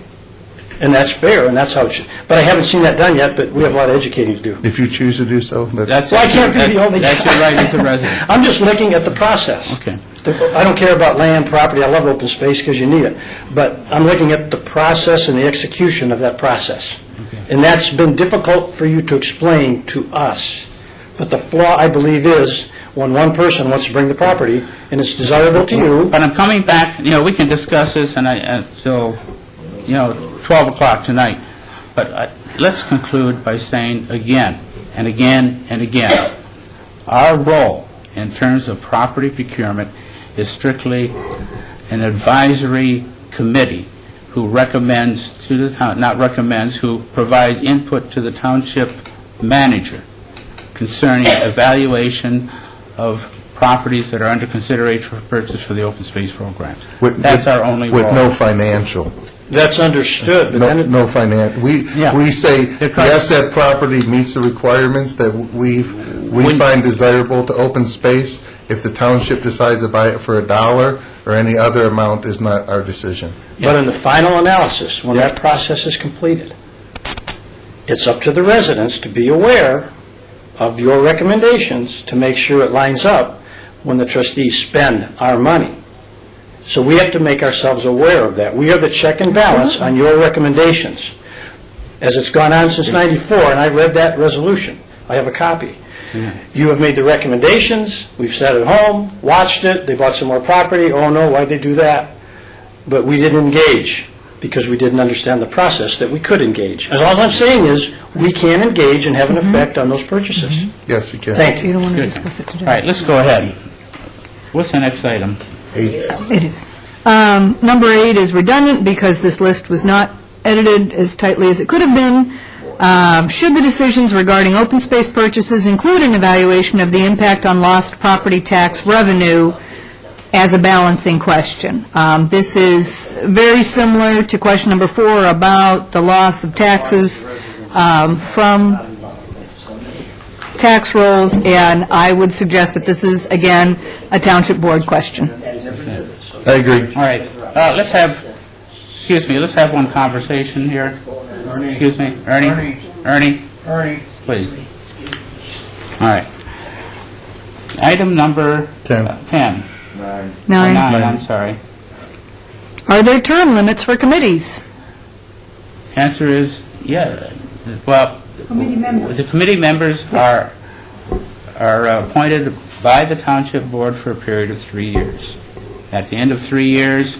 And that's fair, and that's how it should, but I haven't seen that done yet, but we have a lot of educating to do. If you choose to do so, That's Well, I can't be the only That's guy. your right as a resident. I'm just looking at the process. Okay. I don't care about land, property, I love open space because you need it, but I'm looking at the process and the execution of that process. And that's been difficult for you to explain to us. But the flaw, I believe, is when one person wants to bring the property, and it's desirable to you, But I'm coming back, we can discuss this until, 12 o'clock tonight. But let's conclude by saying again, and again, and again, our role in terms of property procurement is strictly an advisory committee who recommends to the town, not recommends, who provides input to the township manager concerning evaluation of properties that are under consideration for purchase for the open space program. That's our only role. with no financial. that's understood, but then it No finance. We say, yes, that property meets the requirements that we find desirable to open space. If the township decides to buy it for $1 or any other amount is not our decision. But in the final analysis, when that process is completed, it's up to the residents to be aware of your recommendations to make sure it lines up when the trustees spend our money. So we have to make ourselves aware of that. We are the check and balance on your recommendations. As it's gone on since '94, and I read that resolution. I have a copy. You have made the recommendations, we've sat at home, watched it, they bought some more property, oh no, why'd they do that? But we didn't engage, because we didn't understand the process that we could engage. As all I'm saying is, we can engage and have an effect on those purchases. Yes, you can. Thank you. You don't want to Good. discuss it today. All right, let's go ahead. What's the next item? 8. It is. Number 8 is redundant because this list was not edited as tightly as it could have been. Should the decisions regarding open space purchases include an evaluation of the impact on lost property tax revenue as a balancing question? This is very similar to question number 4 about the loss of taxes from tax rolls, and I would suggest that this is, again, a township board question. I agree. All right, let's have one conversation here. Excuse me, Ernie? Ernie, please. All right. Item number 10. 10. 9. I'm sorry. Are there term limits for committees? Answer is, yeah, well, Committee members. the committee members are appointed by the Township Board for a period of 3 years. At the end of 3 years,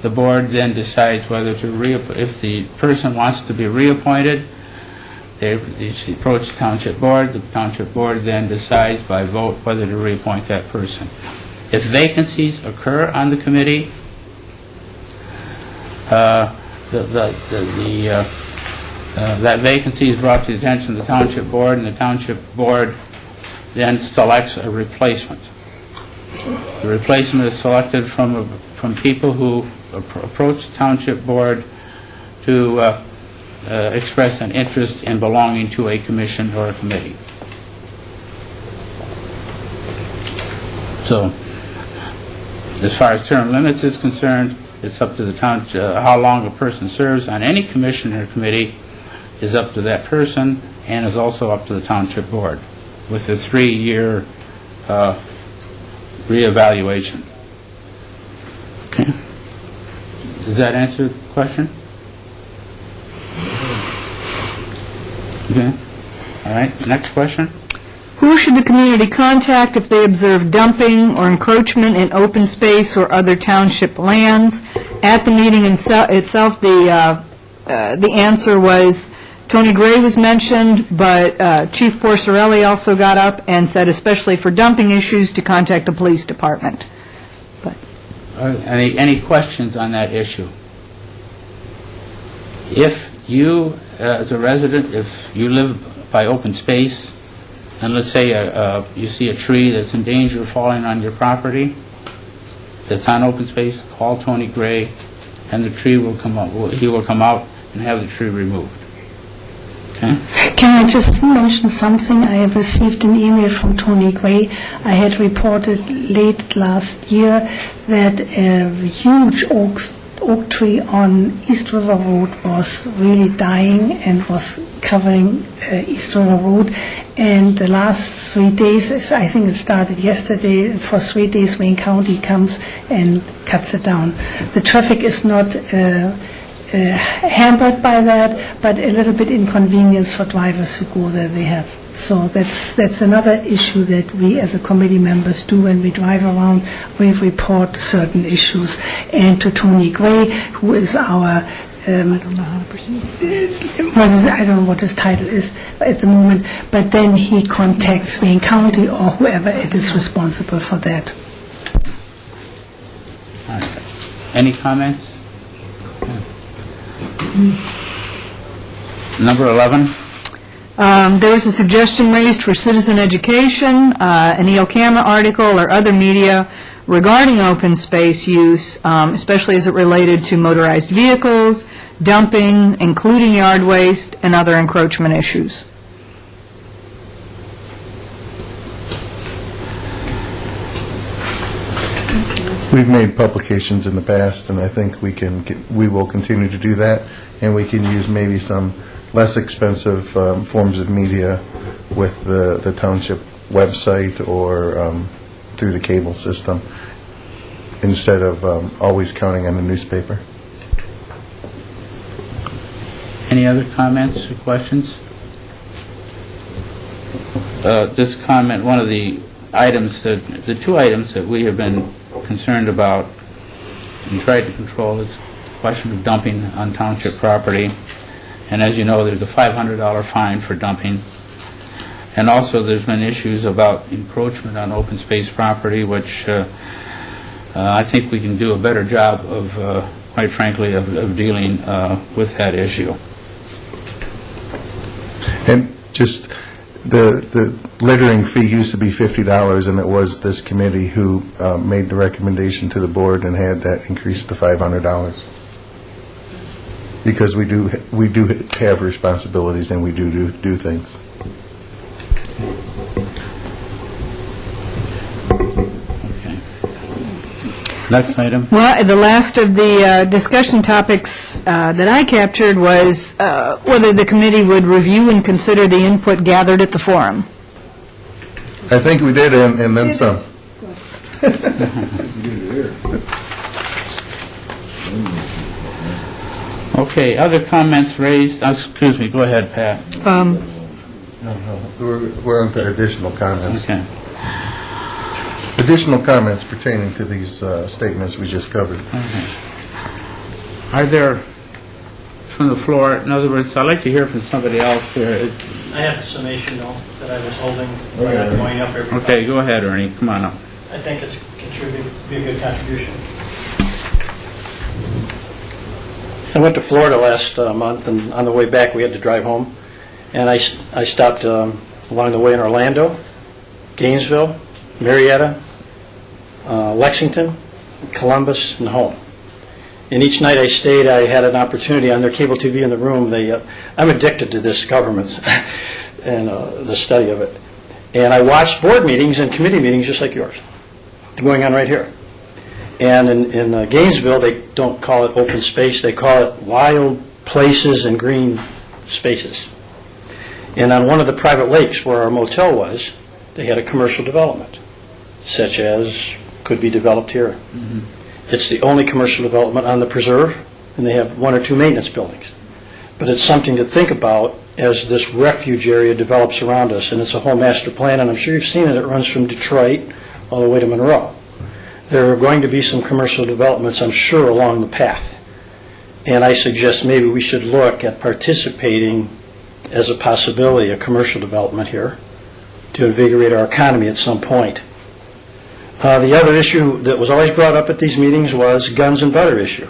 the board then decides whether to if the person wants to be reappointed, they approach the Township Board. The Township Board then decides by vote whether to reappoint that person. If vacancies occur on the committee, that vacancy is brought to the attention of the Township Board, and the Township Board then selects a replacement. The replacement is selected from people who approach the Township Board to express an interest in belonging to a commission or a committee. So, as far as term limits is concerned, it's up to the township. How long a person serves on any commission or committee is up to that person, and is also up to the Township Board, with a 3-year reevaluation. Okay. Does that answer the question? Okay. All right. Next question. Who should the community contact if they observe dumping or encroachment in open space or other township lands? At the meeting itself, the answer was Tony Gray was mentioned, but Chief Porcerelli also got up and said, especially for dumping issues, to contact the police department. But Any questions on that issue? If you, as a resident, if you live by open space, and let's say you see a tree that's in danger of falling on your property, that's on open space, call Tony Gray, and the tree will come out. He will come out and have the tree removed. Okay? Can I just mention something? I have received an email from Tony Gray. I had reported late last year that a huge oak tree on East River Road was really dying and was covering East River Road. And the last 3 days, I think it started yesterday, for 3 days Wayne County comes and cuts it down. The traffic is not hampered by that, but a little bit inconvenience for drivers who go there they have. So that's another issue that we as a committee members do when we drive around. We report certain issues. And to Tony Gray, who is our I don't know how to proceed. I don't know what his title is at the moment, but then he contacts Wayne County or whoever it is responsible for that. All right. Any comments? Number 11. there was a suggestion raised for citizen education, an EOCAMA article or other media regarding open space use, especially as it related to motorized vehicles, dumping, including yard waste, and other encroachment issues. We've made publications in the past, and I think we will continue to do that, and we can use maybe some less expensive forms of media with the township website or through the cable system, instead of always counting on the newspaper. Any other comments or questions? This comment, one of the items the two items that we have been concerned about and tried to control is the question of dumping on township property. And as you know, there's a $500 fine for dumping. And also there's been issues about encroachment on open space property, which I think we can do a better job of, quite frankly, of dealing with that issue. And just the littering fee used to be $50, and it was this committee who made the recommendation to the board and had that increased to $500. Because we do have responsibilities, and we do things. Okay. Next item. Well, the last of the discussion topics that I captured was whether the committee would review and consider the input gathered at the forum. I think we did, and then some. Okay, other comments raised? Excuse me, go ahead, Pat. No, we're on to additional comments. Okay. Additional comments pertaining to these statements we just covered. Are there, from the floor, in other words, I'd like to hear from somebody else here. I have a summation, though, that I was holding, going up every Okay, go ahead, Ernie, come on up. I think it's be a good contribution. I went to Florida last month, and on the way back, we had to drive home. And I stopped along the way in Orlando, Gainesville, Marietta, Lexington, Columbus, and home. And each night I stayed, I had an opportunity on their cable TV in the room. I'm addicted to this government and the study of it. And I watched board meetings and committee meetings just like yours, going on right here. And in Gainesville, they don't call it open space, they call it wild places and green spaces. And on one of the private lakes where our motel was, they had a commercial development, such as could be developed here. Mm-hmm. It's the only commercial development on the preserve, and they have 1 or 2 maintenance buildings. But it's something to think about as this refuge area develops around us, and it's a whole master plan, and I'm sure you've seen it. It runs from Detroit all the way to Monroe. There are going to be some commercial developments, I'm sure, along the path. And I suggest maybe we should look at participating as a possibility, a commercial development here, to invigorate our economy at some point. The other issue that was always brought up at these meetings was guns and butter issue.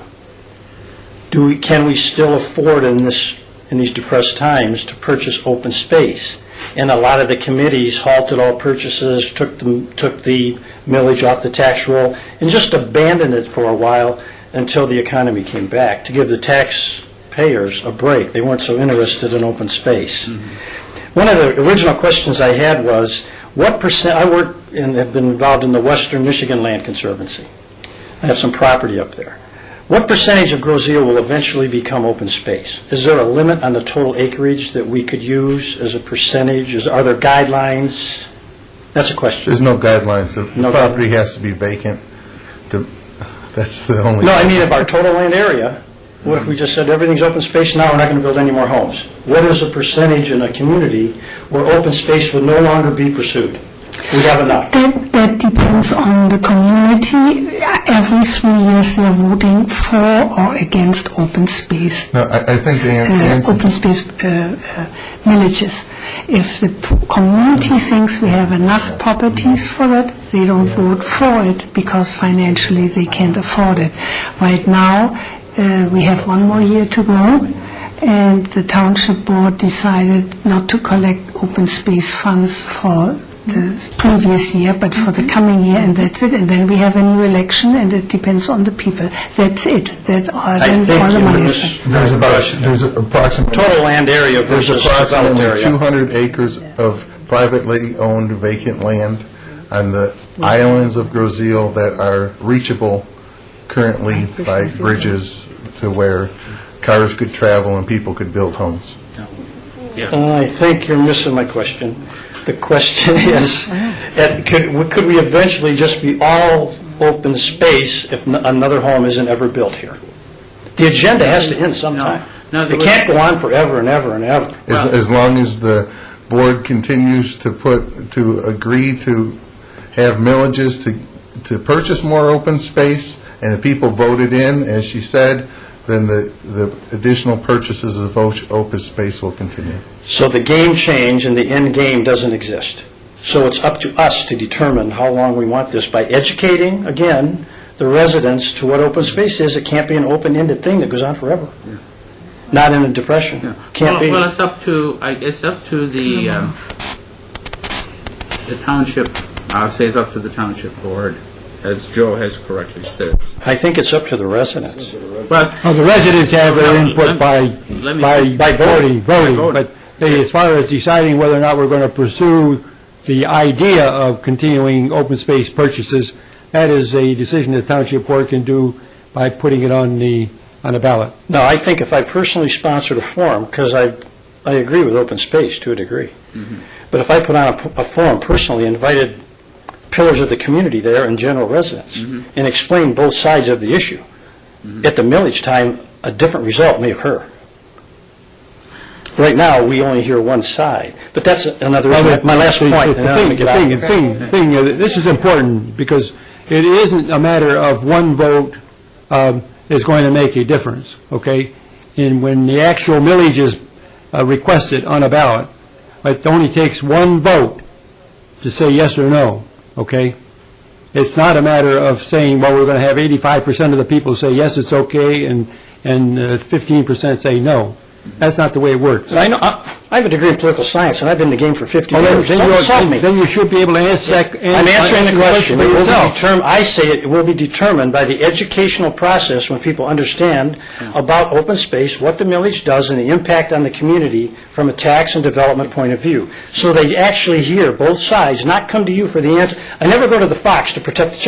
Can we still afford in these depressed times to purchase open space? And a lot of the committees halted all purchases, took the millage off the tax roll, and just abandoned it for a while until the economy came back to give the taxpayers a break. They weren't so interested in open space. Mm-hmm. One of the original questions I had was, what percent, I work and have been involved in the Western Michigan Land Conservancy. I have some property up there. What percentage of Groseal will eventually become open space? Is there a limit on the total acreage that we could use as a percentage? Are there guidelines? That's a question. There's no guidelines. The property has to be vacant. That's the only... No, I mean of our total land area. What if we just said everything's open space now, we're not going to build any more homes? What is a percentage in a community where open space would no longer be pursued? We have enough. That depends on the community. Every 3 years they are voting for or against open space. No, I think the answer... open space villages. If the community thinks we have enough properties for that, they don't vote for it because financially they can't afford it. Right now, we have 1 more year to go, and the township board decided not to collect open space funds for the previous year, but for the coming year, and that's it. And then we have a new election, and it depends on the people. That's it. Then all the money is spent. There's approximately total land area versus developed area. 200 acres of privately owned vacant land on the islands of Groseal that are reachable currently by bridges to where cars could travel and people could build homes. I think you're missing my question. The question is, could we eventually just be all open space if another home isn't ever built here? The agenda has to end sometime. It can't go on forever and ever and ever. As long as the board continues to agree to have millages to purchase more open space, and the people voted in, as she said, then the additional purchases of open space will continue. So the game change and the end game doesn't exist. So it's up to us to determine how long we want this by educating, again, the residents to what open space is. It can't be an open-ended thing that goes on forever. Yeah. Not in a depression. Yeah. Can't be. Well, it's up to the township. I'll say it's up to the township board, as Joe has correctly said. I think it's up to the residents. Well, the residents have their input by voting, but as far as deciding whether or not we're going to pursue the idea of continuing open space purchases, that is a decision the township board can do by putting it on the ballot. No, I think if I personally sponsored a forum, because I agree with open space to a degree, but if I put on a forum personally, invited pillars of the community there and general residents, and explain both sides of the issue, at the millage time, a different result may occur. Right now, we only hear one side, but that's another issue. My last point, and then I'm going to get out of here. This is important, because it isn't a matter of one vote is going to make a difference, okay? And when the actual millage is requested on a ballot, it only takes one vote to say yes or no, okay? It's not a matter of saying, well, we're going to have 85% of the people say yes, it's okay, and 15% say no. That's not the way it works. I know. I have a degree in political science, and I've been in the game for 50 years. Don't insult me. Then you should be able to answer that. I'm answering the question. I say it will be determined by the educational process when people understand about open space, what the millage does, and the impact on the community from a tax and development point of view. So they actually hear both sides, not come to you for the answer. I never go to the fox to protect the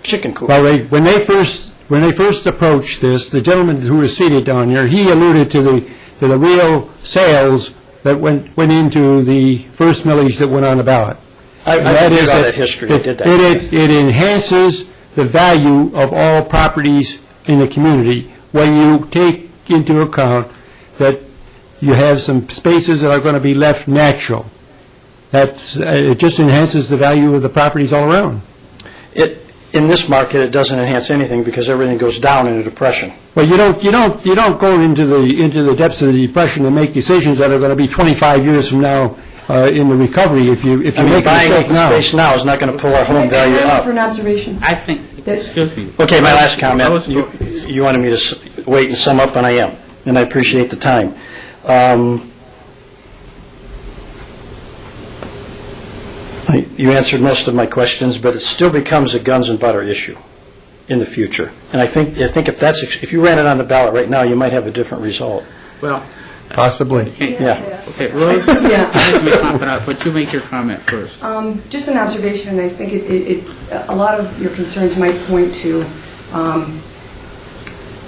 chicken coop. Well, when they first approached this, the gentleman who was seated down here, he alluded to the real sales that went into the first millage that went on the ballot. I did all that history. I did that. It enhances the value of all properties in the community when you take into account that you have some spaces that are going to be left natural. It just enhances the value of the properties all around. In this market, it doesn't enhance anything because everything goes down in a depression. Well, you don't go into the depths of the depression and make decisions that are going to be 25 years from now in the recovery. If you make a mistake now, space now is not going to pull our home value up. For an observation. I think, excuse me. Okay, my last comment. You wanted me to wait and sum up, and I am, and I appreciate the time. You answered most of my questions, but it still becomes a guns and butter issue in the future. And I think if you ran it on the ballot right now, you might have a different result. Well, possibly. Yeah. Okay, Rose, but you make your comment first. Just an observation, and I think a lot of your concerns might point to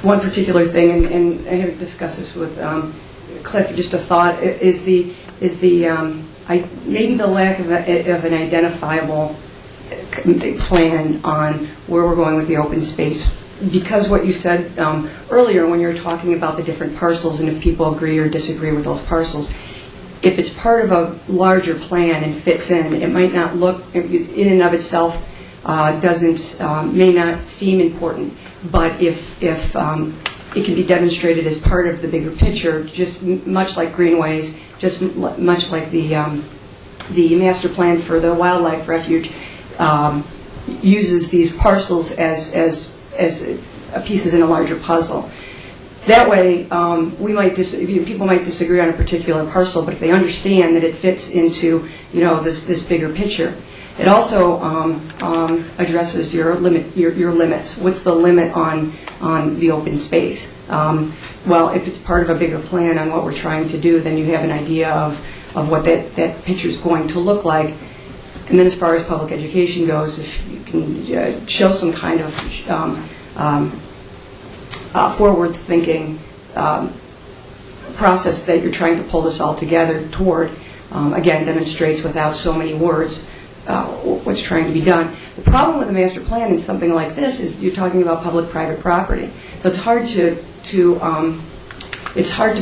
one particular thing, and I haven't discussed this with Cliff. Just a thought is maybe the lack of an identifiable plan on where we're going with the open space. Because what you said earlier when you were talking about the different parcels and if people agree or disagree with those parcels, if it's part of a larger plan and fits in, it might not look, in and of itself, may not seem important. But if it can be demonstrated as part of the bigger picture, just much like Greenways, just much like the master plan for the wildlife refuge, uses these parcels as pieces in a larger puzzle. That way, people might disagree on a particular parcel, but if they understand that it fits into this bigger picture, it also addresses your limits. What's the limit on the open space? Well, if it's part of a bigger plan on what we're trying to do, then you have an idea of what that picture is going to look like. And then as far as public education goes, if you can show some kind of forward-thinking process that you're trying to pull this all together toward, again, demonstrates without so many words what's trying to be done. The problem with a master plan in something like this is you're talking about public-private property. So it's hard to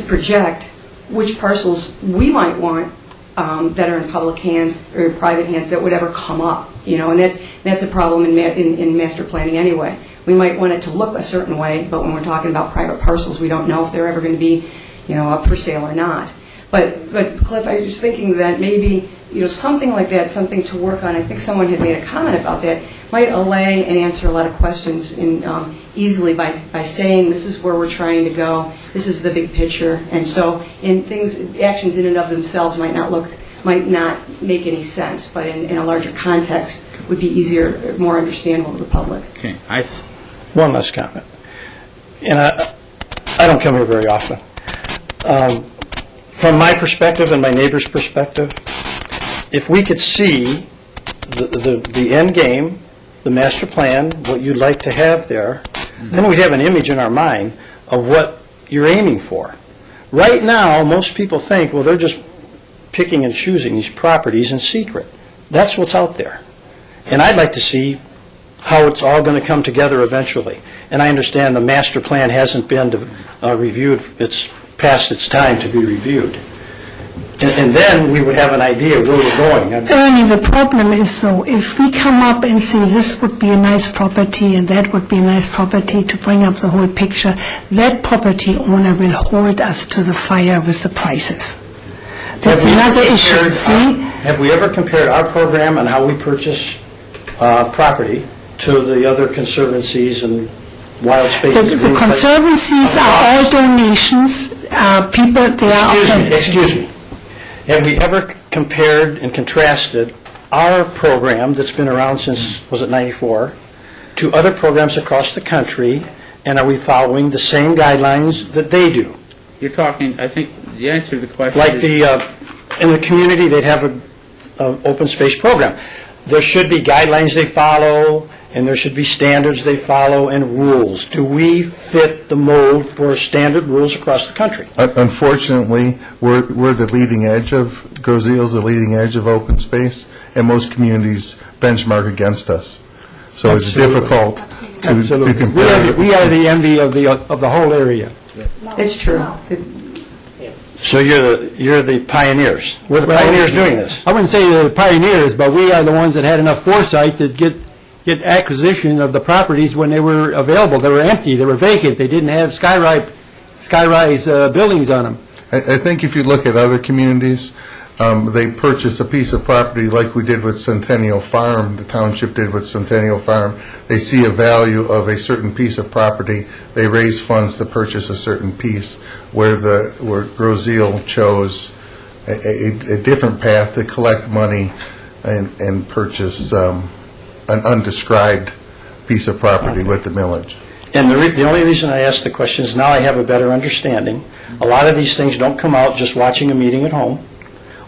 project which parcels we might want that are in public hands or in private hands that would ever come up, and that's a problem in master planning anyway. We might want it to look a certain way, but when we're talking about private parcels, we don't know if they're ever going to be, up for sale or not. But Cliff, I was just thinking that maybe something like that, something to work on. I think someone had made a comment about that. Might allay and answer a lot of questions easily by saying this is where we're trying to go. This is the big picture, and so actions in and of themselves might not make any sense, but in a larger context would be easier, more understandable to the public. Okay, one last comment, and I don't come here very often. From my perspective and my neighbor's perspective, if we could see the end game, the master plan, what you'd like to have there, then we'd have an image in our mind of what you're aiming for. Right now, most people think, well, they're just picking and choosing these properties in secret. That's what's out there. And I'd like to see how it's all going to come together eventually. And I understand the master plan hasn't been reviewed, it's past its time to be reviewed. And then we would have an idea where we're going. Ernie, the problem is, so if we come up and say this would be a nice property and that would be a nice property to bring up the whole picture, that property owner will hold us to the fire with the prices. That's another issue, see? Have we ever compared our program and how we purchase property to the other conservancies and wild spaces? The conservancies are all donations, people, they are... Excuse me. Have we ever compared and contrasted our program that's been around since, was it 94, to other programs across the country, and are we following the same guidelines that they do? You're talking, I think, the answer to the question Like is... in the community, they'd have an open space program. There should be guidelines they follow, and there should be standards they follow, and rules. Do we fit the mold for standard rules across the country? Unfortunately, we're the leading edge of, Groseal's the leading edge of open space, and most communities benchmark against us. So it's difficult to compare. We are the envy of the whole area. It's true. So you're the pioneers. We're the pioneers doing this. I wouldn't say the pioneers, but we are the ones that had enough foresight to get acquisition of the properties when they were available. They were empty, they were vacant, they didn't have skyrise buildings on them. I think if you look at other communities, they purchase a piece of property like we did with Centennial Farm, the township did with Centennial Farm. They see a value of a certain piece of property, they raise funds to purchase a certain piece, where Groseal chose a different path to collect money and purchase an undescribed piece of property with the millage. And the only reason I asked the question is now I have a better understanding. A lot of these things don't come out just watching a meeting at home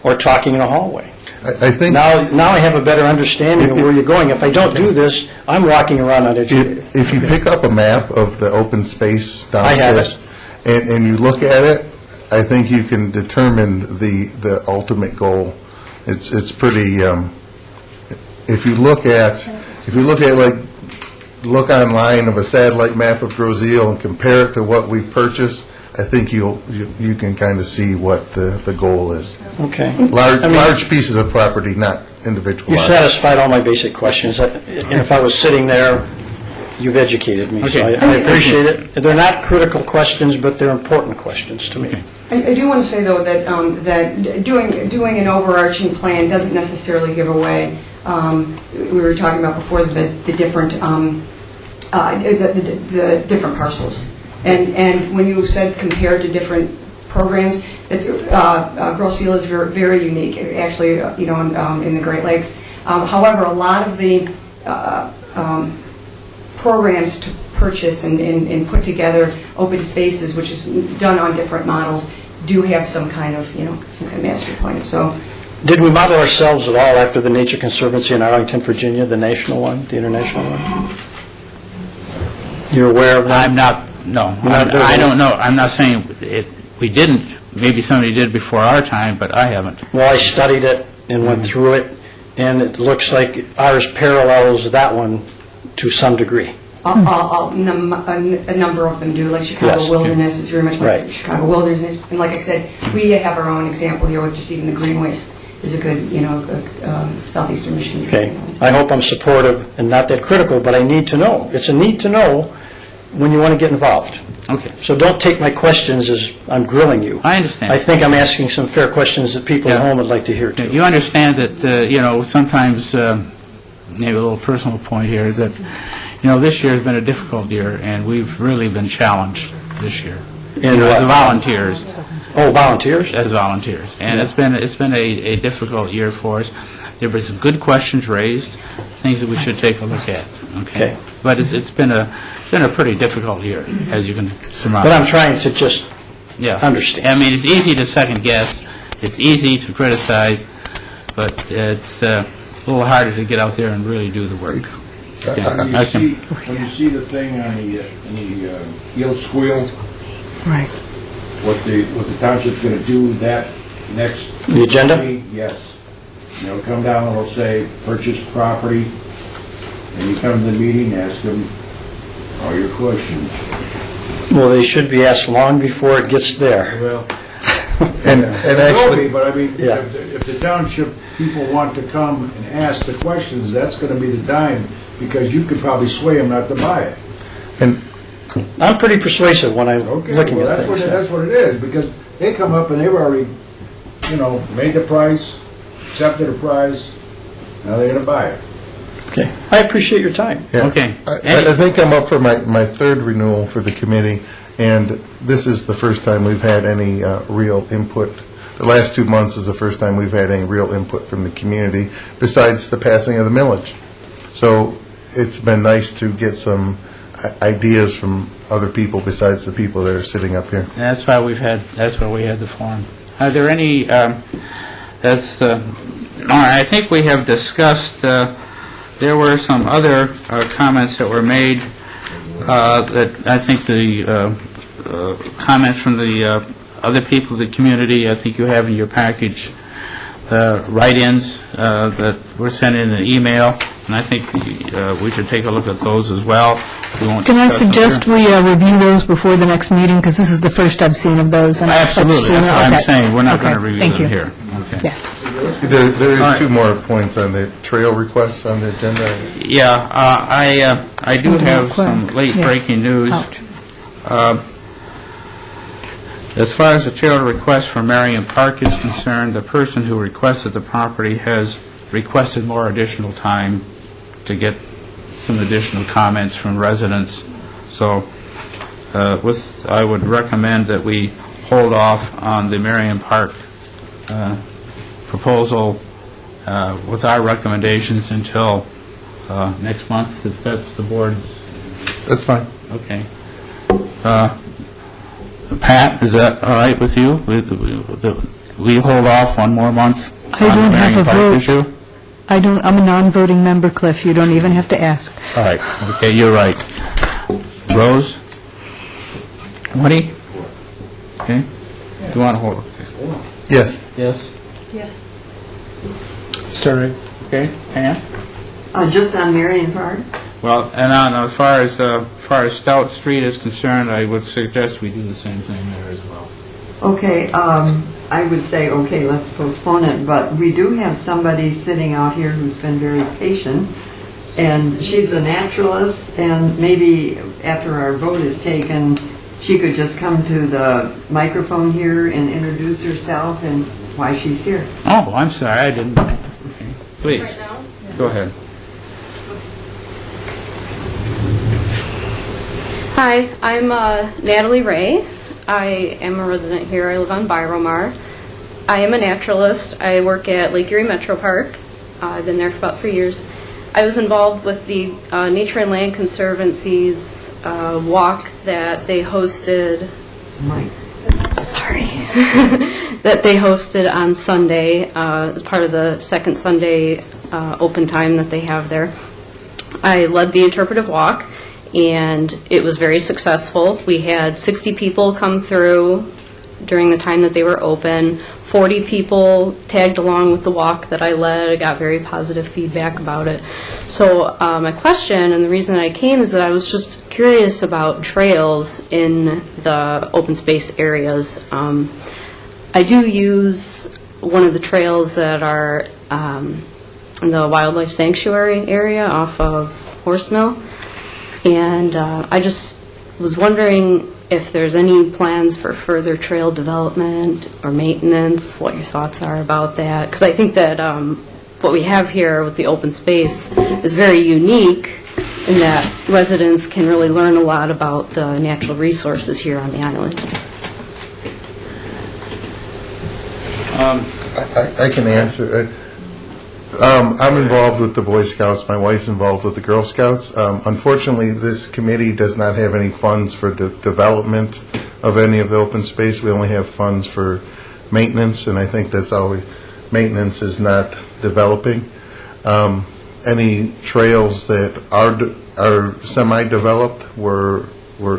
or talking in a hallway. I think now I have a better understanding of where you're going. If I don't do this, I'm walking around uneducated. If you pick up a map of the open space downstairs, I have and you look at it, I think you can determine the ultimate goal. It's pretty. If you look online of a satellite map of Groseal and compare it to what we purchased, I think you can kind of see what the goal is. Okay. Large pieces of property, not individual. You lots. satisfied all my basic questions. And if I was sitting there, you've educated me. So I appreciate it. They're not critical questions, but they're important questions to me. I do want to say, though, that doing an overarching plan doesn't necessarily give away. We were talking about before the different the different parcels, and when you said compared to different programs, Groseal is very unique. Actually, in the Great Lakes. However, a lot of the programs to purchase and put together open spaces, which is done on different models, do have some kind of mastery point. So. Did we model ourselves at all after the Nature Conservancy in Arlington, Virginia, the national one, the international one? You're aware of that? I'm not, no. I don't know. I'm not saying we didn't. Maybe somebody did before our time, but I haven't. Well, I studied it and went through it, and it looks like ours parallels that one to some degree. A number of them do, like Chicago Wilderness. It's very much like Chicago Wilderness. And like I said, we have our own example here with just even the Greenways. Is a good, southeastern Michigan. Okay. I hope I'm supportive and not that critical, but I need to know. It's a need to know when you want to get involved. Okay. So don't take my questions as I'm grilling you. I understand. I think I'm asking some fair questions that people at home would like to hear, too. You understand that, sometimes, maybe a little personal point here is that, this year has been a difficult year, and we've really been challenged this year. And the volunteers. Oh, volunteers? As volunteers. And it's been a difficult year for us. There were some good questions raised, things that we should take a look at. Okay. But it's been a pretty difficult year, as you can surmise. But I'm trying to just understand. I mean, it's easy to second guess. It's easy to criticize, but it's a little harder to get out there and really do the work. When you see the thing on the Yield Squeal, Right. what the township's going to do that next... The agenda? Yes. They'll come down and they'll say, purchase property, and you come to the meeting, ask them all your questions. Well, they should be asked long before it gets there. Well, And it will actually, be, but I mean, Yeah. if the township people want to come and ask the questions, that's going to be the time, because you could probably sway them not to buy it. and I'm pretty persuasive when I'm Okay, looking well, at that's what, things. that's what it is, because they come up and they've already, made the price, accepted the price, now they're going to buy it. Okay, I appreciate your time. yeah. Okay. I think I'm up for my third renewal for the committee, and this is the first time we've had any real input. The last 2 months is the first time we've had any real input from the community, besides the passing of the millage. So it's been nice to get some ideas from other people besides the people that are sitting up here. That's why we had the forum. Are there any, I think we have discussed, there were some other comments that were made that I think the comments from the other people of the community, I think you have in your package, write-ins that were sent in an email, and I think we should take a look at those as well. We won't Can I discuss them suggest here. we review those before the next meeting, because this is the first I've seen of those? and Absolutely, that's what I'm Okay. saying, we're not going to Okay, review thank them you. here. Okay. Yes. There All right. is 2 more points on the trail requests on the agenda. Yeah, I do have some late Yeah. breaking news. Ouch. As far as the trail request for Marion Park is concerned, the person who requested the property has requested more additional time to get some additional comments from residents. So I would recommend that we hold off on the Marion Park proposal with our recommendations until next month, if that's the board's. That's fine. Okay. Pat, is that all right with you? We hold off one more month I on the don't have Marion a Park vote. issue? I'm a non-voting member, Cliff. You don't even have to ask. All right, okay, you're right. Rose? Woody? Okay. Do you want to hold it? Yes. Yes? Yes. Sorry. Okay, Pam? Just on Marion Park? Well, and as far as Stout Street is concerned, I would suggest we do the same thing there as well. Okay, I would say, okay, let's postpone it, but we do have somebody sitting out here who's been very patient, and she's a naturalist, and maybe after our vote is taken, she could just come to the microphone here and introduce herself and why she's here. Oh, I'm sorry, I didn't. Okay. Please. Right now? Go ahead. Hi, I'm Natalie Ray. I am a resident here. I live on Biromar. I am a naturalist. I work at Lake Erie Metro Park. I've been there for about 3 years. I was involved with the Nature and Land Conservancy's walk that they hosted. Mike. Sorry. That they hosted on Sunday as part of the second Sunday open time that they have there. I led the interpretive walk, and it was very successful. We had 60 people come through during the time that they were open. 40 people tagged along with the walk that I led. I got very positive feedback about it. So my question, and the reason that I came, is that I was just curious about trails in the open space areas. I do use one of the trails that are in the wildlife sanctuary area off of Horse Mill. And I just was wondering if there's any plans for further trail development or maintenance, what your thoughts are about that. Because I think that what we have here with the open space is very unique in that residents can really learn a lot about the natural resources here on the island. I can answer. I'm involved with the Boy Scouts. My wife's involved with the Girl Scouts. Unfortunately, this committee does not have any funds for the development of any of the open space. We only have funds for maintenance, and I think that's always, maintenance is not developing. Any trails that are semi-developed were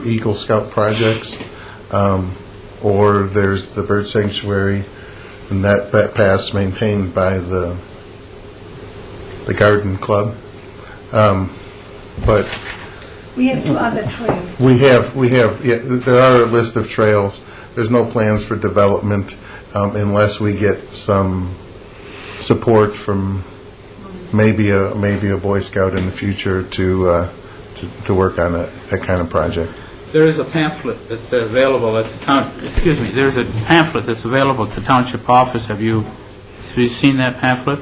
Eagle Scout projects, or there's the bird sanctuary, and that path's maintained by the Garden Club. But We have two other trails. We have, yeah, there are a list of trails. There's no plans for development unless we get some support from maybe a Boy Scout in the future to work on that kind of project. There is a pamphlet that's available at the town, excuse me, there's a pamphlet that's available at the township office. Have you seen that pamphlet?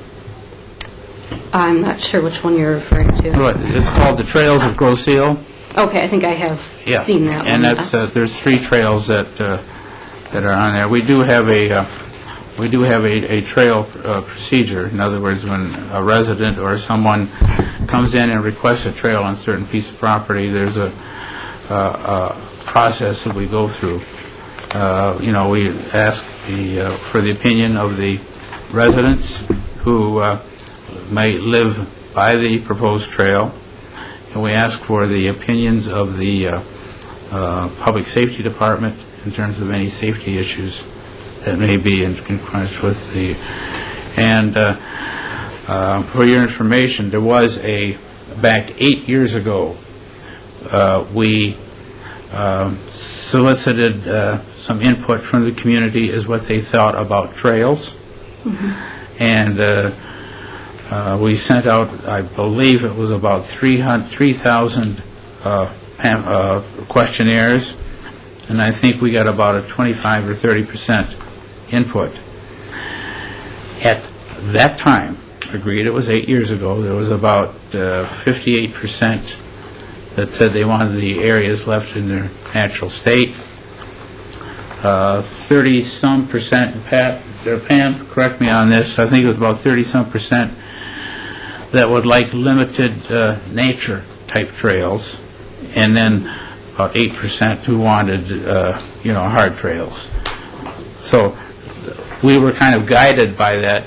I'm not sure which one you're referring to. Right, it's called The Trails of Grosse Ile. Okay, I think I have seen that one. And that's there's 3 trails that are on there. We do have a trail procedure. In other words, when a resident or someone comes in and requests a trail on a certain piece of property, there's a process that we go through. We ask for the opinion of the residents who may live by the proposed trail, and we ask for the opinions of the Public Safety Department in terms of any safety issues that may be in concurrence with the... And for your information, there was back 8 years ago, we solicited some input from the community as what they thought about trails. Mm-hmm. And we sent out, I believe it was about 3,000 questionnaires, and I think we got about a 25 or 30% input. At that time, agreed, it was 8 years ago, there was about 58% that said they wanted the areas left in their natural state. 30-some%, Pam, correct me on this, I think it was about 30-some% that would like limited nature-type trails, and then about 8% who wanted, hard trails. So we were kind of guided by that.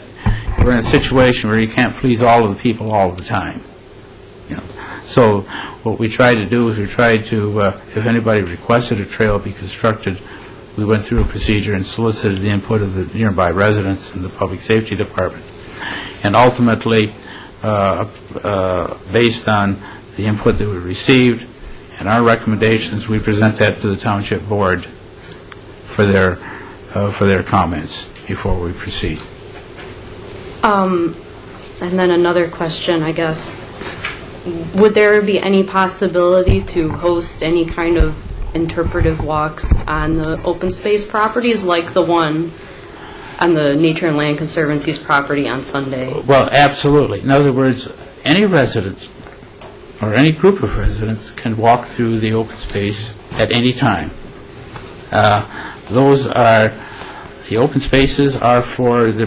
We're in a situation where you can't please all of the people all of the time. So what we tried to do is we tried to, if anybody requested a trail be constructed, we went through a procedure and solicited the input of the nearby residents and the Public Safety Department. And ultimately, based on the input that we received and our recommendations, we present that to the Township Board for their comments before we proceed. And then another question, I guess. Would there be any possibility to host any kind of interpretive walks on the open space properties like the one on the Nature and Land Conservancy's property on Sunday? Well, absolutely. In other words, any resident or any group of residents can walk through the open space at any time. The open spaces are for the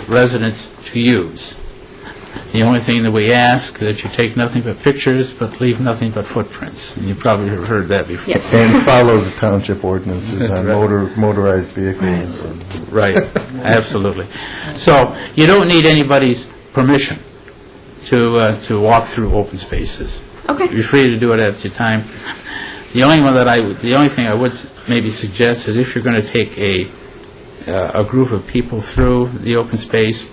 residents to use. The only thing that we ask that you take nothing but pictures, but leave nothing but footprints. And you probably have heard that before. Yeah. And follow the township ordinances on motorized vehicles. Right, absolutely. So you don't need anybody's permission to walk through open spaces. Okay. You're free to do it at your time. The only thing I would maybe suggest is if you're going to take a group of people through the open space,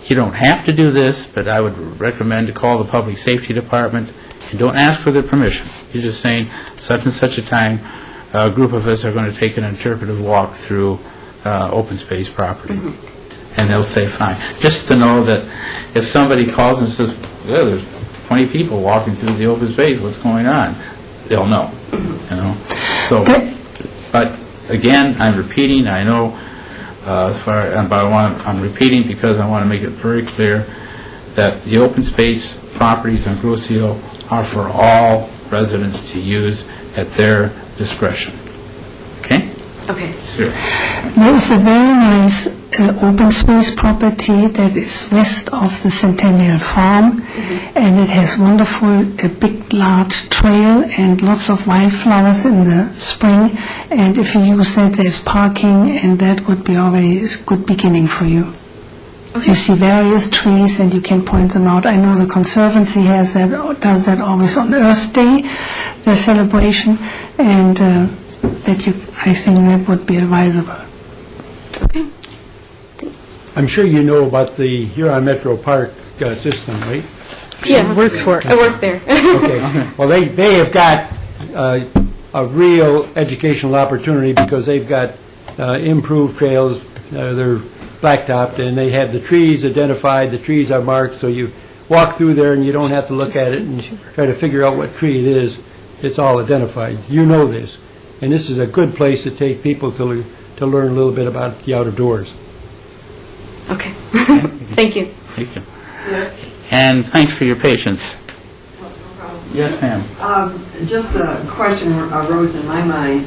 you don't have to do this, but I would recommend to call the Public Safety Department and don't ask for their permission. You're just saying such and such a time a group of us are going to take an interpretive walk through open space property. Mm-hmm. And they'll say fine. Just to know that if somebody calls and says, yeah, there's 20 people walking through the open space, what's going on? They'll know. Mm-hmm. So, but again, I'm repeating, I know I'm repeating because I want to make it very clear that the open space properties on Grosse Ile are for all residents to use at their discretion. Okay? Okay. Sure. There is a very nice open space property that is west of the Centennial Farm, and it has a big, large trail and lots of wildflowers in the spring. And if you use that, there's parking, and that would be always a good beginning for you. Okay. You see various trees, and you can point them out. I know the Conservancy does that always on Earth Day, the celebration, and I think that would be advisable. Okay. I'm sure you know about the Huron Metro Park system, right? Yeah. works for it. I work there. Okay. Well, they have got a real educational opportunity because they've got improved trails. They're blacktopped, and they have the trees identified. The trees are marked, so you walk through there and you don't have to look at it and try to figure out what tree it is. It's all identified. You know this. And this is a good place to take people to learn a little bit about the outdoors. Okay. Thank you. Thank you. And thanks for your patience. Yes, ma'am. Just a question arose in my mind.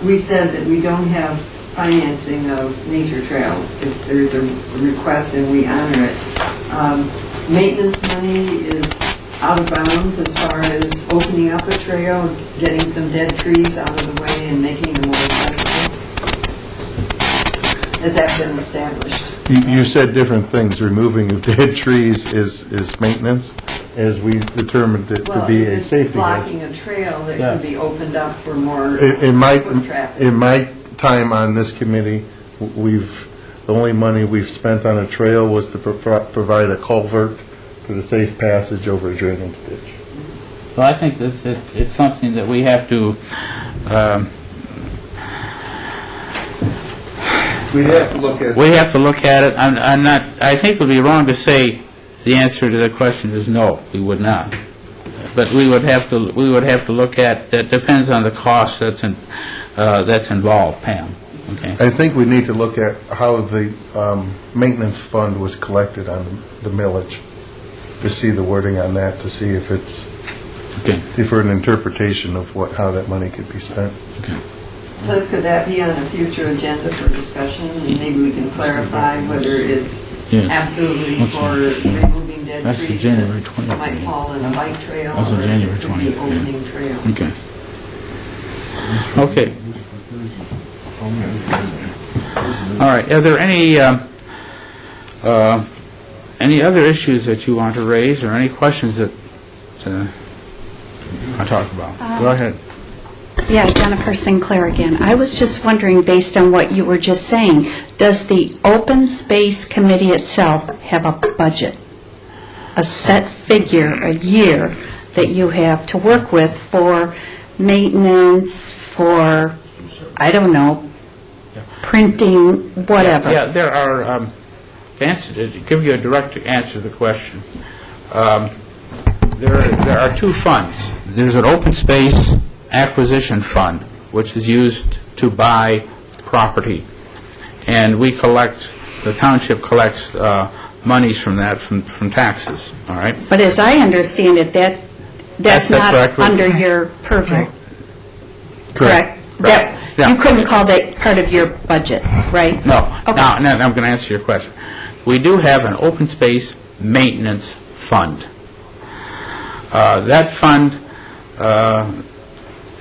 We said that we don't have financing of nature trails. If there's a request and we honor it. Maintenance money is out of bounds as far as opening up a trail, getting some dead trees out of the way and making them more accessible. Has that been established? You said different things. Removing of dead trees is maintenance, as we determined it to be a safety blocking hazard. a trail that could be opened up for more In foot traffic. my time on this committee, the only money we've spent on a trail was to provide a culvert for the safe passage over a drainage ditch. Well, I think it's something that we have to We have to look at. We have to look at it. I think it would be wrong to say the answer to the question is no, we would not. But we would have to look at, that depends on the cost that's involved, Pam. Okay. I think we need to look at how the maintenance fund was collected on the millage, to see the wording on that, to see if it's, for an interpretation of how that money could be spent. Okay. So could that be on a future agenda for discussion, and maybe we can clarify whether it's absolutely for removing dead That's the trees January that 20th. might fall in a bike trail, That's the or if January it could be 20th, opening trail. Okay. Okay. All right. Are there any other issues that you want to raise, or any questions that I talk about? Go ahead. Yeah, Jennifer Sinclair again. I was just wondering, based on what you were just saying, does the Open Space Committee itself have a budget? A set figure, a year, that you have to work with for maintenance, for, I don't know, printing, whatever? Yeah, there are, to give you a direct answer to the question, there are two funds. There's an open space acquisition fund, which is used to buy property, and the township collects monies from that, from taxes, all right? But as I understand it, that's not correct. under your purview, correct? Right. You couldn't call that part of your budget, right? No. Okay. Now, I'm going to answer your question. We do have an open space maintenance fund. That fund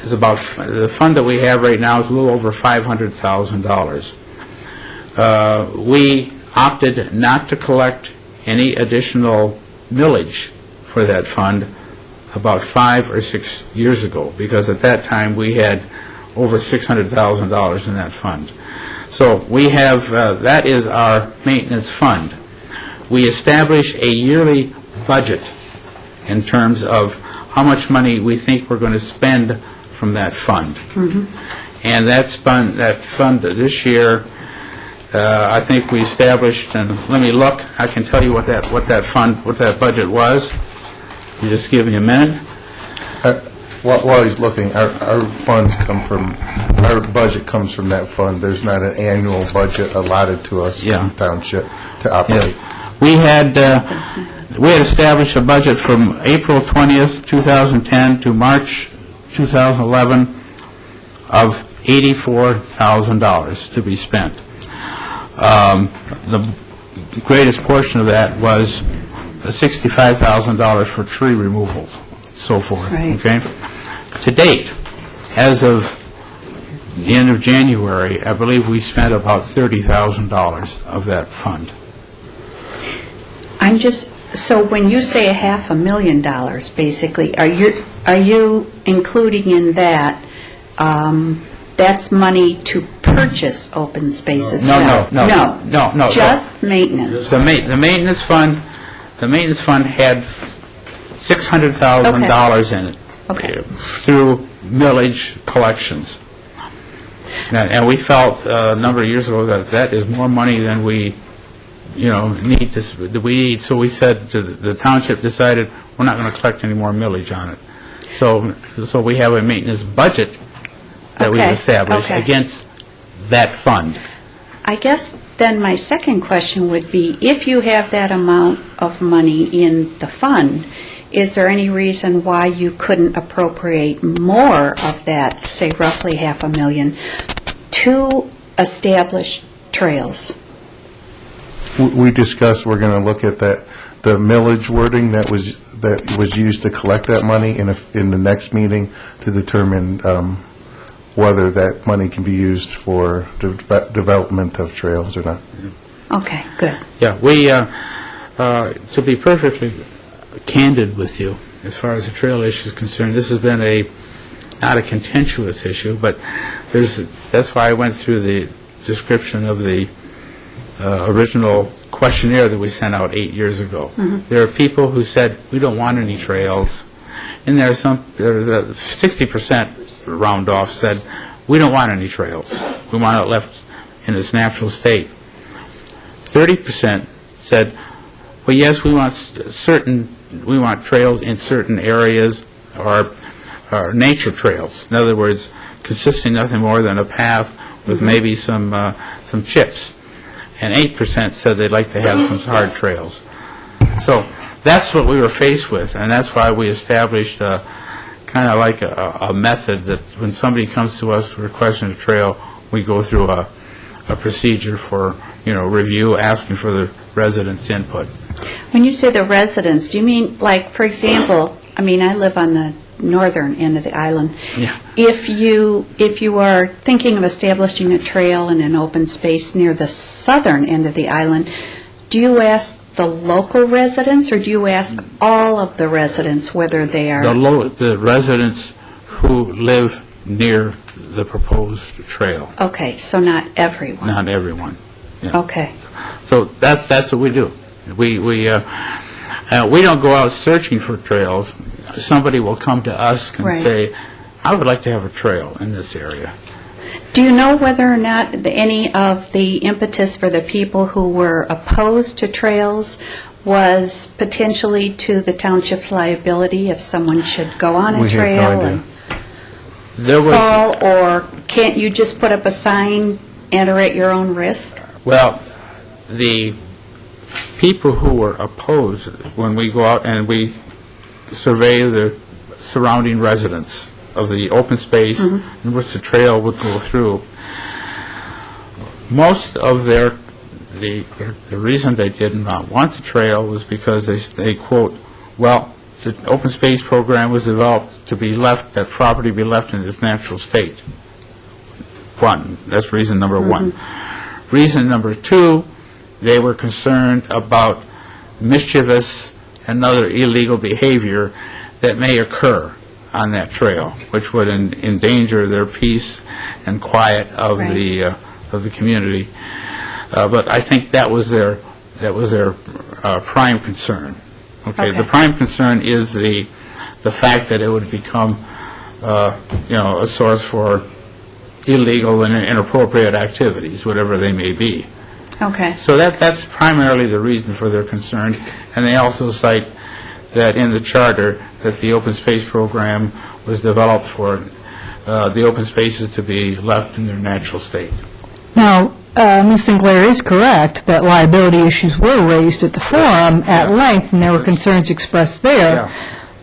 is about, the fund that we have right now is a little over $500,000. We opted not to collect any additional millage for that fund about 5 or 6 years ago, because at that time we had over $600,000 in that fund. So we have, that is our maintenance fund. We establish a yearly budget in terms of how much money we think we're going to spend from that fund. And that fund this year, I think we established, and let me look, I can tell you what that budget was. You just give me a minute. While he's looking, our funds come from, our budget comes from that fund. There's not an annual budget allotted to us from township to operate. We had established a budget from April 20th, 2010 to March 2011 of $84,000 to be spent. The greatest portion of that was $65,000 for tree removal, so forth. Right. Okay? To date, as of the end of January, I believe we spent about $30,000 of that fund. So when you say $500,000, basically, are you including in that, that's money to purchase open spaces? No. Just maintenance. The maintenance fund the maintenance fund had $600,000 in it through millage collections. And we felt a number of years ago that that is more money than we, need to. So we said to the township decided we're not going to collect any more millage on it. So we have a maintenance budget that we've established against that fund. I guess then my second question would be, if you have that amount of money in the fund, is there any reason why you couldn't appropriate more of that, say roughly $500,000, to establish trails? We discussed, we're going to look at the millage wording that was used to collect that money in the next meeting to determine whether that money can be used for development of trails or not. Okay, good. Yeah, we, to be perfectly candid with you, as far as the trail issue is concerned, this has been not a contentious issue, but that's why I went through the description of the original questionnaire that we sent out 8 years ago. There are people who said, we don't want any trails, and there's 60%, round off, said, we don't want any trails. We want it left in its natural state. 30% said, well, yes, we want trails in certain areas, or nature trails. In other words, consisting nothing more than a path with maybe some chips. And 8% said they'd like to have some hard trails. So that's what we were faced with, and that's why we established kind of like a method that when somebody comes to us requesting a trail, we go through a procedure for review, asking for the residents' input. When you say the residents, do you mean, like, for example, I live on the northern end of the island. Yeah. If you are thinking of establishing a trail in an open space near the southern end of the island, do you ask the local residents, or do you ask all of the residents whether they are... The residents who live near the proposed trail. Okay, so not everyone. Not everyone. Yeah. Okay. So that's what we do. We don't go out searching for trails. Somebody will come to us and say, I would like to have a trail in this area. Do you know whether or not any of the impetus for the people who were opposed to trails was potentially to the township's liability if someone should go on a trail and fall, or can't you just put up a sign, enter at your own risk? Well, the people who were opposed, when we go out and we survey the surrounding residents of the open space in which the trail would go through, most of the reason they did not want the trail was because they quote, well, the open space program was developed to be left, that property be left in its natural state. One, that's reason number one. Reason number two, they were concerned about mischievous and other illegal behavior that may occur on that trail, which would endanger their peace and quiet of the community. But I think that was their prime concern. Okay, the prime concern is the fact that it would become a source for illegal and inappropriate activities, whatever they may be. Okay. So that's primarily the reason for their concern, and they also cite that in the charter that the open space program was developed for the open spaces to be left in their natural state. Now, Ms. Sinclair is correct that liability issues were raised at the forum at length, and there were concerns expressed there.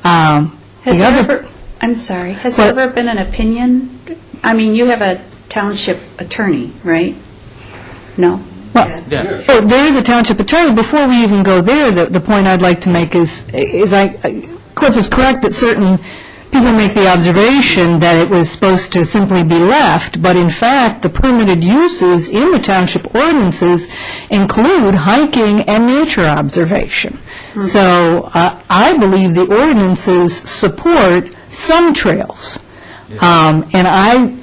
Has there ever been an opinion? You have a township attorney, right? No? Well, so there is a township attorney. Before we even go there, the point I'd like to make is Cliff is correct that certain people make the observation that it was supposed to simply be left, but in fact, the permitted uses in the township ordinances include hiking and nature observation. So I believe the ordinances support some trails. And I,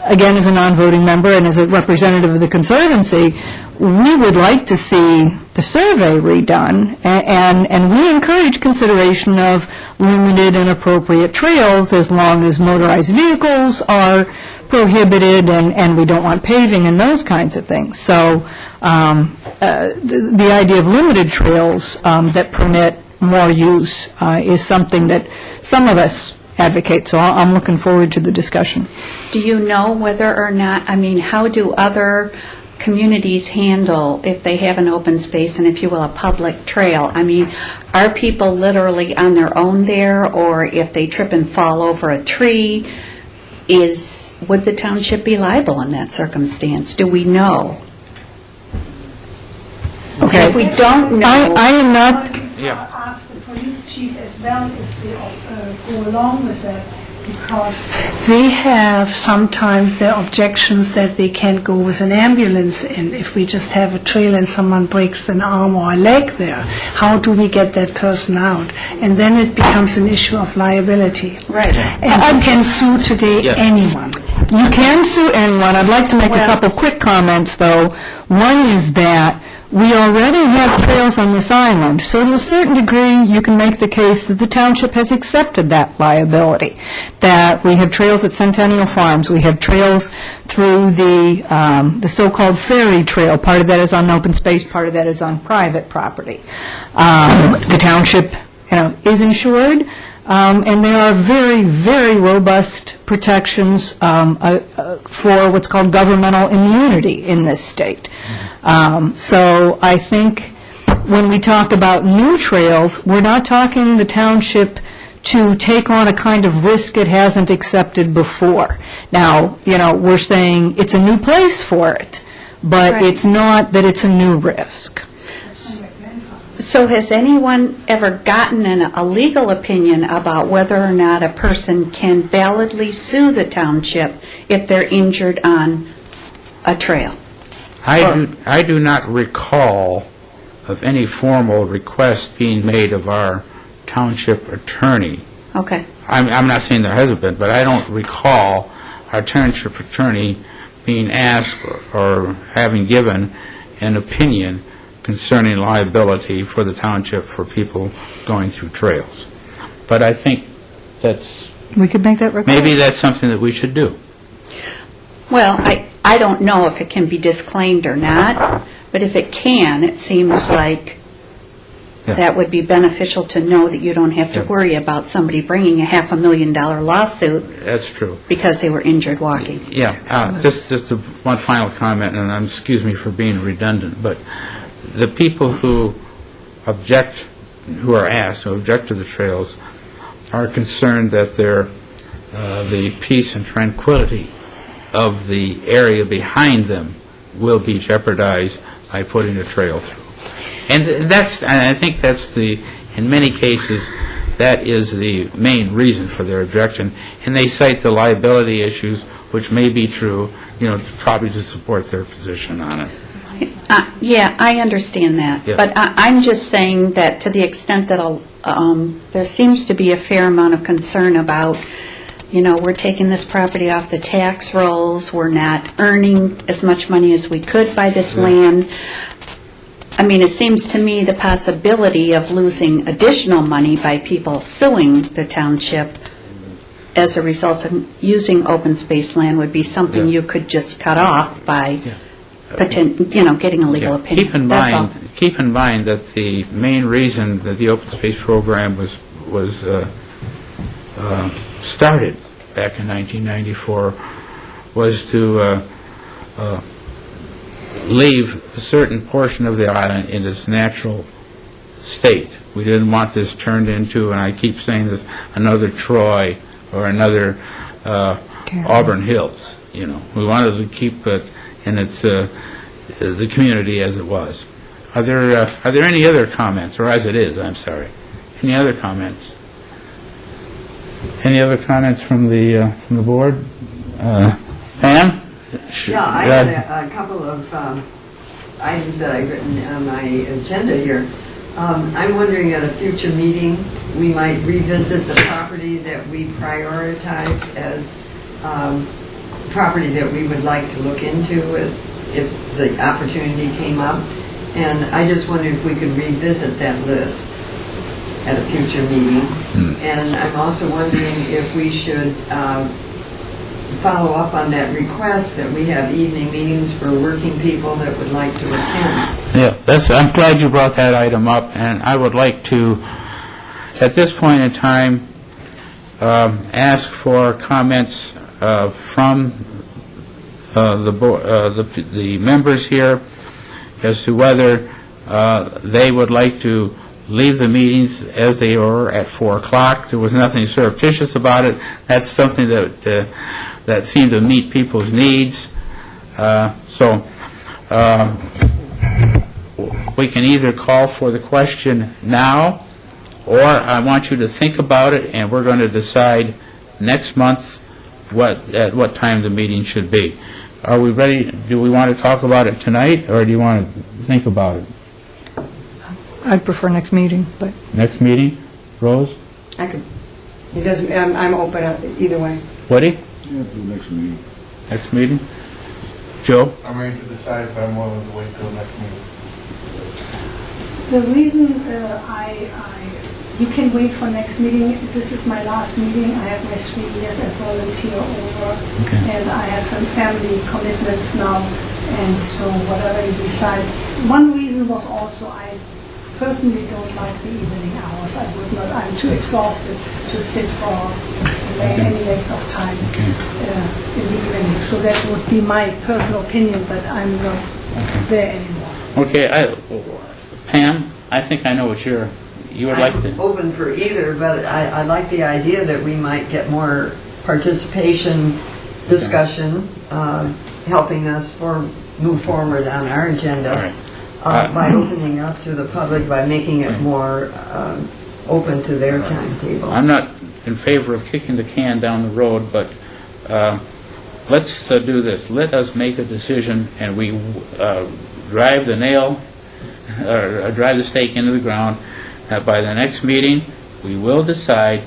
again, as a non-voting member and as a representative of the Conservancy, we would like to see the survey redone, and we encourage consideration of limited and appropriate trails as long as motorized vehicles are prohibited and we don't want paving and those kinds of things. So the idea of limited trails that permit more use is something that some of us advocate, so I'm looking forward to the discussion. Do you know whether or not, I mean, how do other communities handle if they have an open space and, if you will, a public trail? I mean, are people literally on their own there, or if they trip and fall over a tree, would the township be liable in that circumstance? Do we know? Okay. If we don't know, I am not... Ask the police chief as well if they go along with that, because they have sometimes their objections that they can't go with an ambulance in. If we just have a trail and someone breaks an arm or a leg there, how do we get that person out? And then it becomes an issue of liability. Right. And you can sue today anyone. You can sue anyone. I'd like to make a couple quick comments, though. One is that we already have trails on this island, so to a certain degree, you can make the case that the township has accepted that liability, that we have trails at Centennial Farms, we have trails through the so-called ferry trail. Part of that is on open space, part of that is on private property. The township, is insured, and there are very, very robust protections for what's called governmental immunity in this state. So I think when we talk about new trails, we're not talking the township to take on a kind of risk it hasn't accepted before. Now, we're saying it's a new place for it, but it's not that it's a new risk. So has anyone ever gotten a legal opinion about whether or not a person can validly sue the township if they're injured on a trail? I do not recall of any formal request being made of our township attorney. Okay. I'm not saying there hasn't been, but I don't recall our township attorney being asked or having given an opinion concerning liability for the township for people going through trails. But I think we could make that request. Maybe that's something that we should do. Well, I don't know if it can be disclaimed or not, but if it can, it seems like that would be beneficial to know that you don't have to worry about somebody bringing a $500,000 lawsuit. That's true. Because they were injured walking. Yeah. Just one final comment, and excuse me for being redundant, but the people who are asked to object to the trails are concerned that the peace and tranquility of the area behind them will be jeopardized by putting a trail through. And I think that's in many cases, that is the main reason for their objection. And they cite the liability issues, which may be true, probably to support their position on it. Yeah, I understand that. Yeah. But I'm just saying that to the extent that there seems to be a fair amount of concern about, we're taking this property off the tax rolls, we're not earning as much money as we could by this land. I mean, it seems to me the possibility of losing additional money by people suing the township as a result of using open space land would be something you could just cut off by getting a legal opinion. Keep in mind that the main reason that the open space program was started back in 1994 was to leave a certain portion of the island in its natural state. We didn't want this turned into, and I keep saying this, another Troy or another Auburn Hills. We wanted to keep it in its the community as it was. Are there any other comments, or as it is? I'm sorry. Any other comments? Any other comments from the board? Pam? Yeah, I had a couple of items that I've written on my agenda here. I'm wondering at a future meeting, we might revisit the property that we prioritize as property that we would like to look into with if the opportunity came up. And I just wondered if we could revisit that list at a future meeting. And I'm also wondering if we should follow up on that request that we have evening meetings for working people that would like to attend. Yeah, I'm glad you brought that item up, and I would like to, at this point in time, ask for comments from the members here as to whether they would like to leave the meetings as they were at 4 o'clock. There was nothing surreptitious about it. That's something that seemed to meet people's needs. So we can either call for the question now, or I want you to think about it, and we're going to decide next month at what time the meeting should be. Are we ready? Do we want to talk about it tonight, or do you want to think about it? I'd prefer next meeting, but... Next meeting? Rose? I could, it doesn't, I'm open either way. Woody? Yeah, for the next meeting. Next meeting? Joe? I'm ready to decide if I'm willing to wait till next meeting. The reason you can wait for next meeting, this is my last meeting. I have my 3 years as volunteer over, and I have some family commitments now, and so whatever you decide. One reason was also I personally don't like the evening hours. I would not. I'm too exhausted to sit for any length of time in the evening. So that would be my personal opinion, but I'm not there anymore. Okay, Pam, I think I know what you would like to... I'm open for either, but I like the idea that we might get more participation, discussion, helping us move forward on our agenda by opening up to the public, by making it more open to their timetable. I'm not in favor of kicking the can down the road, but let's do this. Let us make a decision, and we drive the stake into the ground. By the next meeting, we will decide,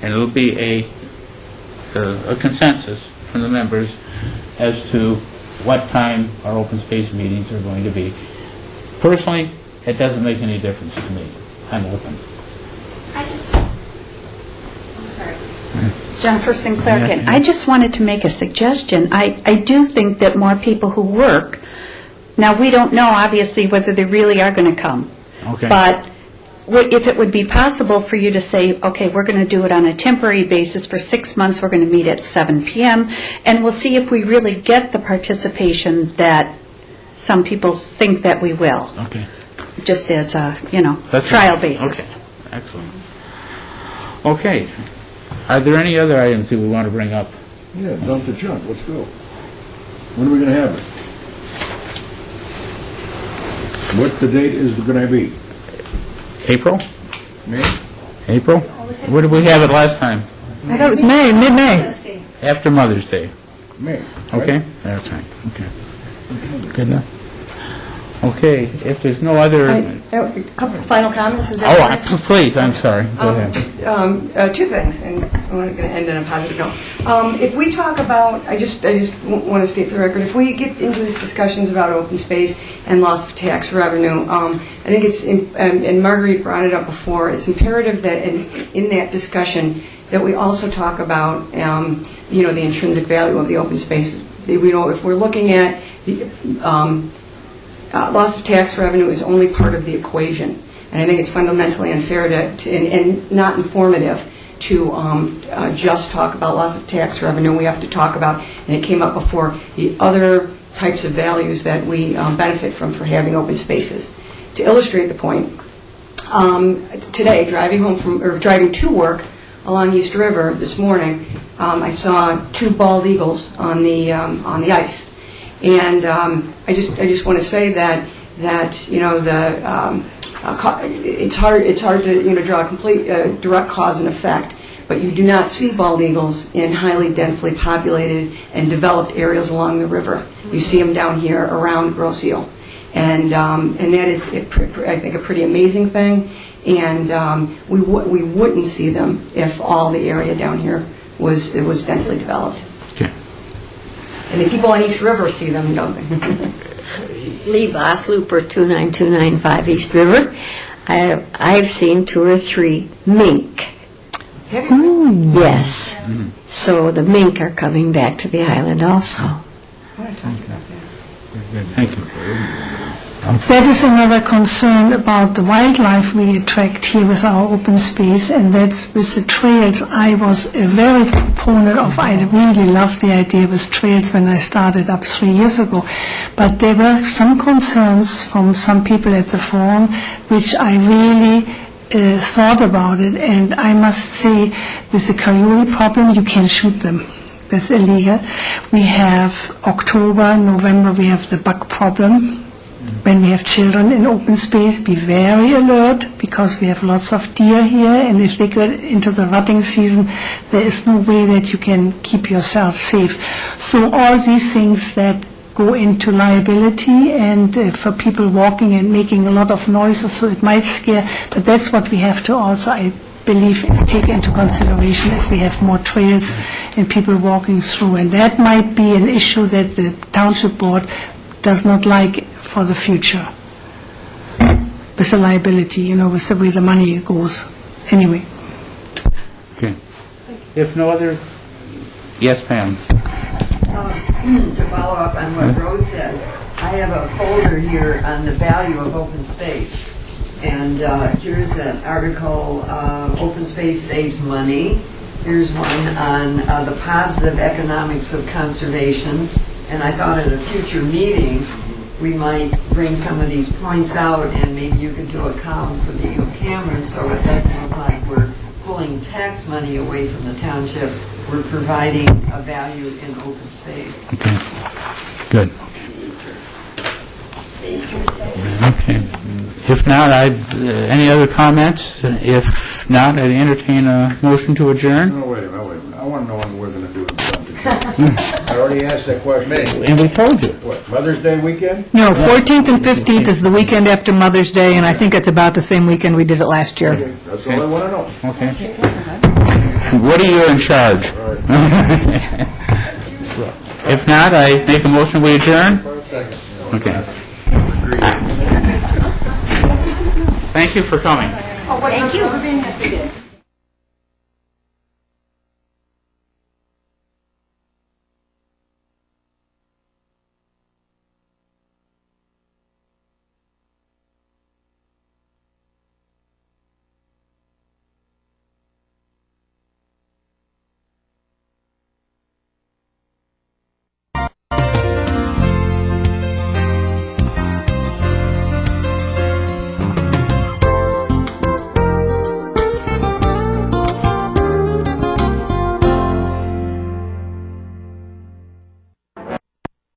and it'll be a consensus from the members as to what time our open space meetings are going to be. Personally, it doesn't make any difference to me. I'm open. I'm sorry. Jennifer Sinclair again. I just wanted to make a suggestion. I do think that more people who work, now we don't know obviously whether they really are going to come, but if it would be possible for you to say, okay, we're going to do it on a temporary basis for 6 months, we're going to meet at 7 p.m., and we'll see if we really get the participation that some people think that we will. Okay. Just as a, trial basis. Okay. Excellent. Okay. Are there any other items that we want to bring up? Yeah, dump the junk. Let's go. When are we going to have it? What the date is going to be? April? May? April? Where did we have it last time? I thought it was May, mid-May. After Mother's Day. May. Okay? That's right. Okay. Good enough. Okay, if there's no other... A couple of final comments. Is that please, I'm sorry. Go ahead. Two things, and I'm going to end on a positive note. If we talk about, I just want to state for the record, if we get into these discussions about open space and loss of tax revenue, I think it's, and Marguerite brought it up before, it's imperative that in that discussion that we also talk about, the intrinsic value of the open space. If we're looking at the loss of tax revenue is only part of the equation, and I think it's fundamentally unfair and not informative to just talk about loss of tax revenue. We have to talk about, and it came up before, the other types of values that we benefit from for having open spaces. To illustrate the point, today, driving to work along East River this morning, I saw 2 bald eagles on the ice. And I just want to say that it's hard to draw a complete direct cause and effect, but you do not see bald eagles in highly densely populated and developed areas along the river. You see them down here around Grosse Ile, and that is I think a pretty amazing thing. And we wouldn't see them if all the area down here was densely developed. Okay. And the people on East River see them, don't they? Lee Voss, Looper 29295 East River. I've seen 2 or 3 mink. Yes. So the mink are coming back to the island also. Thank you. That is another concern about the wildlife we attract here with our open space, and that's with the trails. I was a very proponent of, I really loved the idea with trails when I started up 3 years ago. But there were some concerns from some people at the forum, which I really thought about it, and I must say, with the coyote problem, you can shoot them. That's illegal. We have October, November, we have the buck problem. When we have children in open space, be very alert, because we have lots of deer here, and if they get into the rutting season, there is no way that you can keep yourself safe. So all these things that go into liability, and for people walking and making a lot of noises, so it might scare, but that's what we have to also, I believe, take into consideration if we have more trails and people walking through. And that might be an issue that the township board does not like for the future, with the liability, with the way the money goes. Anyway. Okay. If no other, yes, Pam. To follow up on what Rose said, I have a folder here on the value of open space. And here's an article, Open Space Saves Money. Here's one on the positive economics of conservation. And I thought at a future meeting, we might bring some of these points out, and maybe you could do a column for the cameras, so it doesn't look like we're pulling tax money away from the township. We're providing a value in open space. Okay. Good. Okay. If not, any other comments? If not, I'd entertain a motion to adjourn. No, wait a minute. I want to know when we're going to do it. I already asked that question. And we told you. What, Mother's Day weekend? No, 14th and 15th is the weekend after Mother's Day, and I think it's about the same weekend we did it last year. Okay, that's all I want to know. Okay. What are you in charge? If not, I make a motion we adjourn. Okay. Thank you for coming. Thank you.